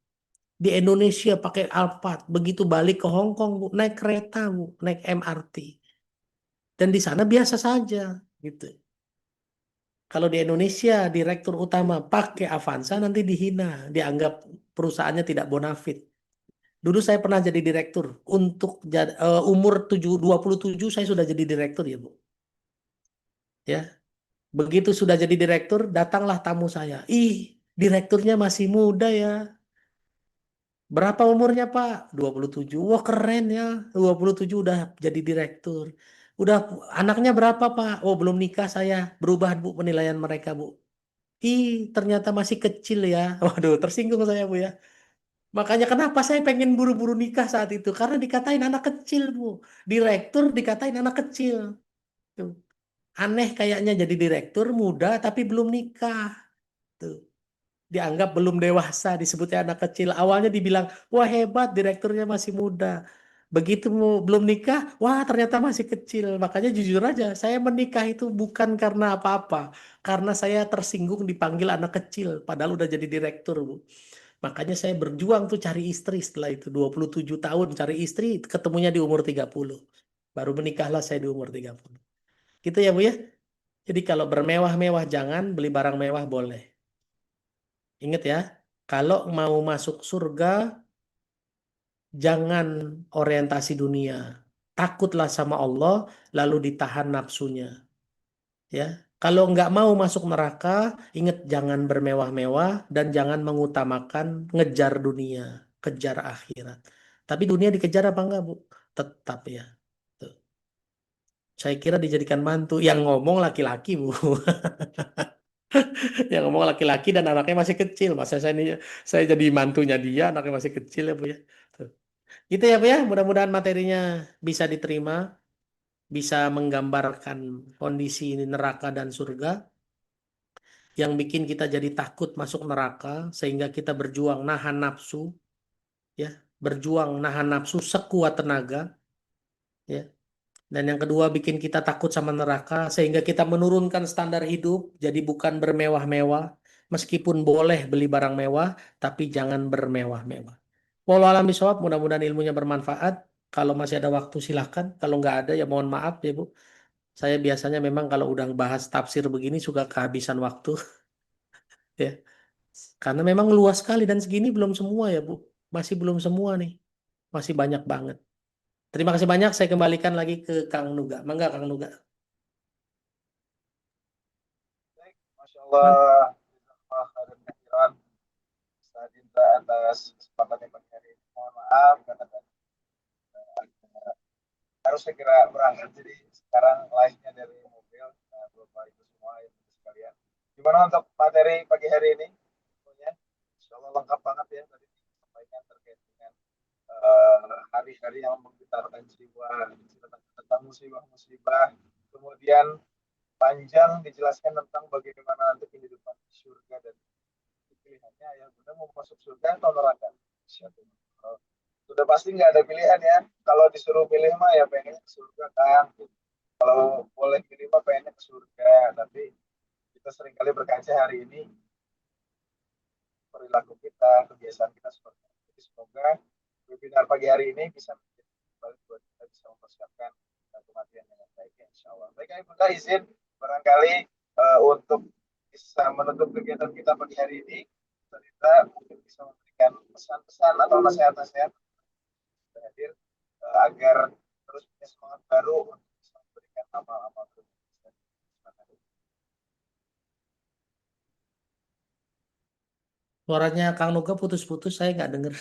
Di Indonesia pakai Alphard, begitu balik ke Hong Kong Bu, naik kereta Bu, naik MRT. Dan di sana biasa saja gitu. Kalau di Indonesia direktur utama pakai Avanza nanti dihina, dianggap perusahaannya tidak bonafit. Dulu saya pernah jadi direktur untuk umur 27 saya sudah jadi direktur ya Bu. Ya, begitu sudah jadi direktur, datanglah tamu saya. Ih, direkturnya masih muda ya. Berapa umurnya Pak? 27. Wah keren ya, 27 udah jadi direktur. Udah anaknya berapa Pak? Oh belum nikah saya. Berubah Bu penilaian mereka Bu. Ih ternyata masih kecil ya. Waduh tersinggung saya Bu ya. Makanya kenapa saya pengen buru-buru nikah saat itu? Karena dikatain anak kecil Bu. Direktur dikatain anak kecil. Tuh. Aneh kayaknya jadi direktur muda tapi belum nikah. Tuh. Dianggap belum dewasa, disebutnya anak kecil. Awalnya dibilang, wah hebat, direkturnya masih muda. Begitu belum nikah, wah ternyata masih kecil. Makanya jujur aja, saya menikah itu bukan karena apa-apa. Karena saya tersinggung dipanggil anak kecil, padahal udah jadi direktur, Bu. Makanya saya berjuang tuh cari istri setelah itu. 27 tahun cari istri, ketemunya di umur 30. Baru menikahlah saya di umur 30. Gitu ya, Bu ya. Jadi kalau bermewah-mewah jangan, beli barang mewah boleh. Ingat ya, kalau mau masuk surga, jangan orientasi dunia. Takutlah sama Allah, lalu ditahan nafsunya. Ya, kalau nggak mau masuk neraka, ingat jangan bermewah-mewah dan jangan mengutamakan ngejar dunia, kejar akhirat. Tapi dunia dikejar apa enggak, Bu? Tetap ya. Tuh. Saya kira dijadikan mantu. Yang ngomong laki-laki, Bu. Yang ngomong laki-laki dan anaknya masih kecil. Masa saya jadi mantunya dia, anaknya masih kecil ya Bu ya. Tuh. Gitu ya Bu ya. Mudah-mudahan materinya bisa diterima, bisa menggambarkan kondisi neraka dan surga yang bikin kita jadi takut masuk neraka sehingga kita berjuang nahan nafsu ya, berjuang nahan nafsu sekuat tenaga ya. Dan yang kedua bikin kita takut sama neraka sehingga kita menurunkan standar hidup jadi bukan bermewah-mewah meskipun boleh beli barang mewah tapi jangan bermewah-mewah. Wallahu a'lam bishawab, mudah-mudahan ilmunya bermanfaat. Kalau masih ada waktu silahkan, kalau nggak ada ya mohon maaf ya Bu. Saya biasanya memang kalau udah bahas tafsir begini suka kehabisan waktu ya. Karena memang luas sekali dan segini belum semua ya Bu. Masih belum semua nih. Masih banyak banget. Terima kasih banyak. Saya kembalikan lagi ke Kang Nuga. Mangga Kang Nuga. Masya Allah, khairan kathiran. Ustaz Indra atas kesempatan yang pagi hari ini. Mohon maaf karena tadi harus segera berangkat. Jadi sekarang live-nya dari mobil. Nah, Bapak Ibu semua yang sekalian. Gimana untuk materi pagi hari ini? Insya Allah lengkap banget ya tadi disampaikan terkait dengan hari-hari yang menggetarkan jiwa, tentang musibah-musibah. Kemudian panjang dijelaskan tentang bagaimana nanti kehidupan di surga dan pilihannya ya benar mau masuk surga atau neraka. Sudah pasti nggak ada pilihan ya. Kalau disuruh pilih mah ya pengen ke surga kan. Kalau boleh pilih mah pengennya ke surga. Tapi barangkali berkaca hari ini perilaku kita, kebiasaan kita seperti itu. Jadi semoga webinar pagi hari ini bisa menjadi kembali buat kita bisa mempersiapkan kematian dengan baik, insya Allah. Baik, Bunda izin barangkali untuk bisa menutup kegiatan kita pagi hari ini, kita mungkin bisa memberikan pesan-pesan atau nasihat-nasihat hadir agar terus punya semangat baru untuk bisa memberikan amal-amal terus. Suaranya Kang Nuga putus-putus, saya nggak dengar.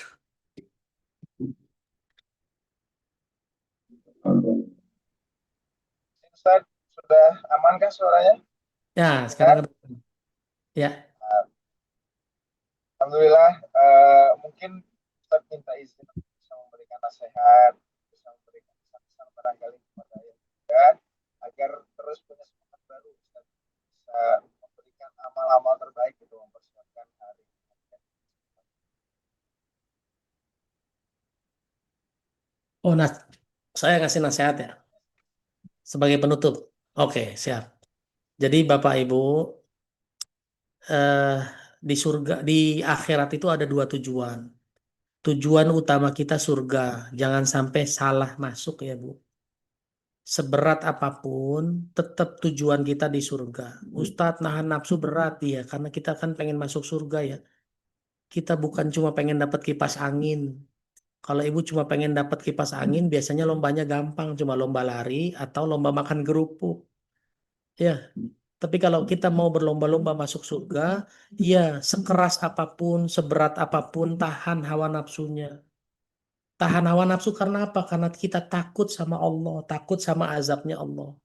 Ustaz, sudah amankah suaranya? Ya, sekarang ya. Alhamdulillah, mungkin Ustaz minta izin untuk bisa memberikan nasihat, bisa memberikan pesan-pesan barangkali kepada yang juga, agar terus punya semangat baru, Ustaz, bisa memberikan amal-amal terbaik itu mempersiapkan hari. Oh, saya ngasih nasihat ya sebagai penutup. Oke, siap. Jadi Bapak Ibu, di surga, di akhirat itu ada dua tujuan. Tujuan utama kita surga, jangan sampai salah masuk ya Bu. Seberat apapun, tetap tujuan kita di surga. Ustadz nahan nafsu berat ya, karena kita kan pengen masuk surga ya. Kita bukan cuma pengen dapat kipas angin. Kalau ibu cuma pengen dapat kipas angin, biasanya lombanya gampang, cuma lomba lari atau lomba makan kerupuk. Ya, tapi kalau kita mau berlomba-lomba masuk surga, ya sekeras apapun, seberat apapun, tahan hawa nafsunya. Tahan hawa nafsu karena apa? Karena kita takut sama Allah, takut sama azabnya Allah.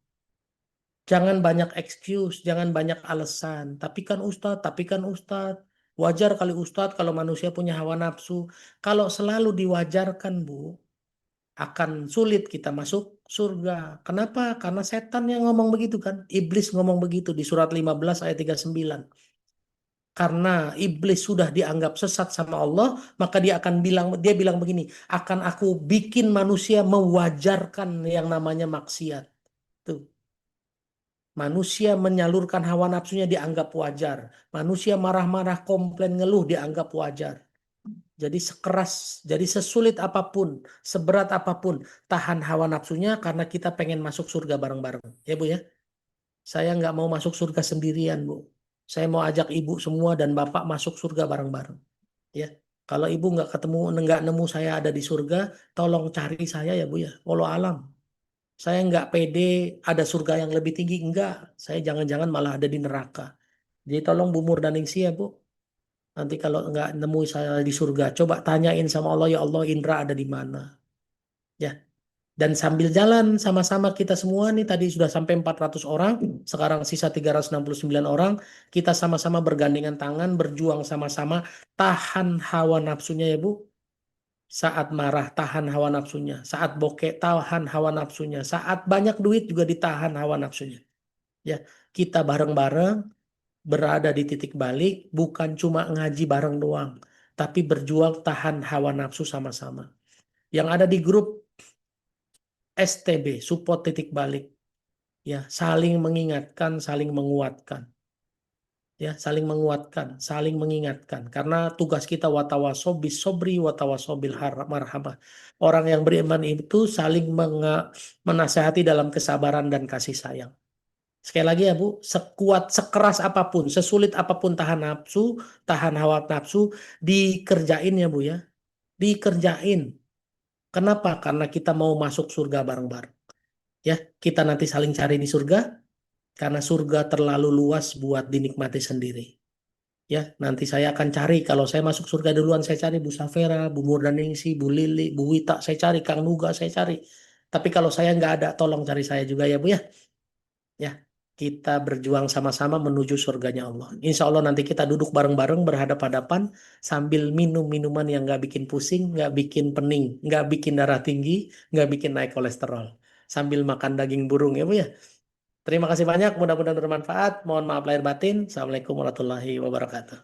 Jangan banyak excuse, jangan banyak alasan. Tapi kan Ustadz. Wajar kali Ustadz kalau manusia punya hawa nafsu. Kalau selalu diwajarkan, Bu, akan sulit kita masuk surga. Kenapa? Karena setan yang ngomong begitu kan. Iblis ngomong begitu di surat 15 ayat 39. Karena iblis sudah dianggap sesat sama Allah, maka dia bilang begini, akan aku bikin manusia mewajarkan yang namanya maksiat. Tuh. Manusia menyalurkan hawa nafsunya dianggap wajar. Manusia marah-marah, komplain, ngeluh dianggap wajar. Jadi jadi sesulit apapun, seberat apapun, tahan hawa nafsunya karena kita pengen masuk surga bareng-bareng. Ya Bu ya. Saya nggak mau masuk surga sendirian Bu. Saya mau ajak ibu semua dan bapak masuk surga bareng-bareng. Ya. Kalau ibu nggak nemu saya ada di surga, tolong cari saya ya Bu ya. Walau alam. Saya nggak pede ada surga yang lebih tinggi, enggak. Saya jangan-jangan malah ada di neraka. Jadi tolong Bu Murdaningsi ya Bu. Nanti kalau nggak nemu saya di surga, coba tanyain sama Allah, ya Allah Indra ada di mana. Ya. Dan sambil jalan sama-sama kita semua nih tadi sudah sampai 400 orang, sekarang sisa 369 orang, kita sama-sama bergandengan tangan, berjuang sama-sama, tahan hawa nafsunya ya Bu. Saat marah, tahan hawa nafsunya. Saat bokeh, tahan hawa nafsunya. Saat banyak duit juga ditahan hawa nafsunya. Ya, kita bareng-bareng berada di titik balik, bukan cuma ngaji bareng doang, tapi berjuang tahan hawa nafsu sama-sama. Yang ada di grup STB, support titik balik. Ya, saling mengingatkan, saling menguatkan. Ya, saling menguatkan, saling mengingatkan. Karena tugas kita watawasobil sobri watawasobil marhamah. Orang yang beriman itu saling menasehati dalam kesabaran dan kasih sayang. Sekali lagi ya Bu, sekeras apapun, sesulit apapun tahan nafsu, tahan hawa nafsu, dikerjain ya Bu ya. Dikerjain. Kenapa? Karena kita mau masuk surga bareng-bareng. Ya, kita nanti saling cari di surga, karena surga terlalu luas buat dinikmati sendiri. Ya, nanti saya akan cari. Kalau saya masuk surga duluan, saya cari Bu Safera, Bu Murdaningsi, Bu Lili, Bu Wita, saya cari. Kang Nuga, saya cari. Tapi kalau saya nggak ada, tolong cari saya juga ya Bu ya. Ya, kita berjuang sama-sama menuju surganya Allah. Insya Allah nanti kita duduk bareng-bareng berhadap-hadapan sambil minum minuman yang nggak bikin pusing, nggak bikin pening, nggak bikin darah tinggi, nggak bikin naik kolesterol. Sambil makan daging burung ya Bu ya. Terima kasih banyak, mudah-mudahan bermanfaat. Mohon maaf lahir batin. Assalamualaikum warahmatullahi wabarakatuh.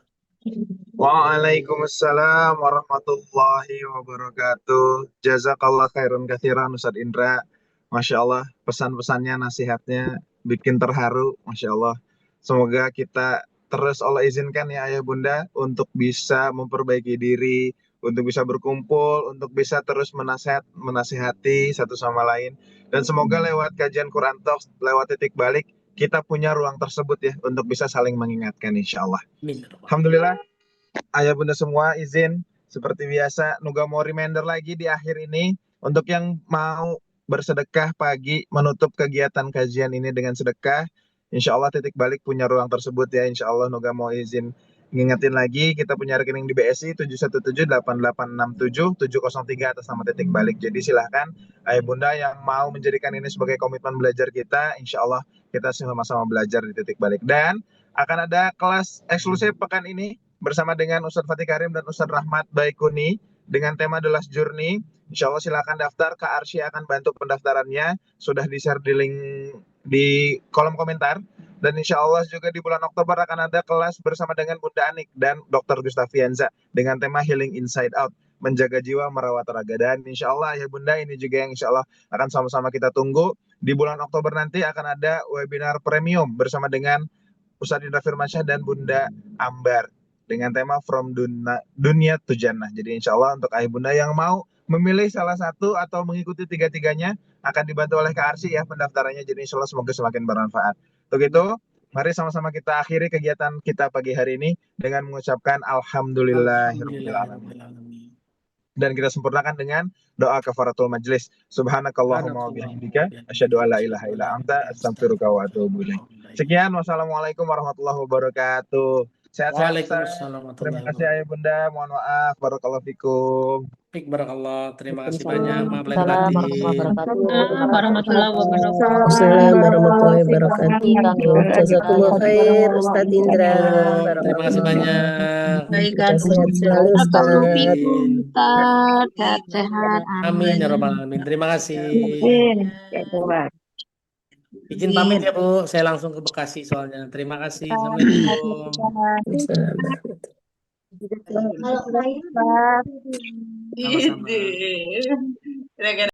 Waalaikumsalam warahmatullahi wabarakatuh. Jazakallah khairan katsiran Ustadz Indra. Masya Allah, pesan-pesannya, nasihatnya bikin terharu. Masya Allah. Semoga kita terus Allah izinkan ya Ayah Bunda untuk bisa memperbaiki diri, untuk bisa berkumpul, untuk bisa terus menasehati satu sama lain. Dan semoga lewat kajian Quran Talks, lewat titik balik, kita punya ruang tersebut ya untuk bisa saling mengingatkan insya Allah. Alhamdulillah, Ayah Bunda semua izin seperti biasa Nuga mau reminder lagi di akhir ini untuk yang mau bersedekah pagi menutup kegiatan kajian ini dengan sedekah. Insya Allah titik balik punya ruang tersebut ya. Insya Allah Nuga mau izin ngingetin lagi kita punya rekening di BSI 7178867 atas nama titik balik. Jadi silahkan Ayah Bunda yang mau menjadikan ini sebagai komitmen belajar kita, insya Allah kita sama-sama belajar di titik balik. Dan akan ada kelas eksklusif pekan ini bersama dengan Ustadz Fatih Karim dan Ustadz Rahmat Baikuni dengan tema The Last Journey. Insya Allah silakan daftar, Kak Arsy akan bantu pendaftarannya. Sudah di-share di link di kolom komentar. Dan insya Allah juga di bulan Oktober akan ada kelas bersama dengan Bunda Anik dan Dr. Gustavianza dengan tema Healing Inside Out, menjaga jiwa, merawat raga. Dan insya Allah ya Bunda ini juga yang insya Allah akan sama-sama kita tunggu. Di bulan Oktober nanti akan ada webinar premium bersama dengan Ustadz Indra Firmansyah dan Bunda Ambar dengan tema From Dunia to Jannah. Jadi insya Allah untuk Ayah Bunda yang mau memilih salah satu atau mengikuti tiga-tiganya akan dibantu oleh Kak Arsy ya pendaftarannya. Jadi insya Allah semoga semakin bermanfaat. Untuk itu, mari sama-sama kita akhiri kegiatan kita pagi hari ini dengan mengucapkan Alhamdulillahirabbil alamin. Dan kita sempurnakan dengan doa kafaratul majlis. Subhanakallahumma wa bihamdika asyhadu an la ilaha illa anta astaghfiruka wa atubu ilaik. Sekian, wassalamualaikum warahmatullahi wabarakatuh. Sehat-sehat. Terima kasih Ayah Bunda, mohon maaf. Barakallahu fikum. Baik, barakallah. Terima kasih banyak. Maaf lahir batin. Warahmatullahi wabarakatuh. Assalamualaikum warahmatullahi wabarakatuh. Jazakumullah khair Ustadz Indra. Terima kasih banyak. Kita sehat selalu Ustaz. Sehat-sehat. Amin ya rabbal alamin. Terima kasih. Izin pamit ya Bu, saya langsung ke Bekasi soalnya. Terima kasih. Assalamualaikum. Kalau Sama-sama.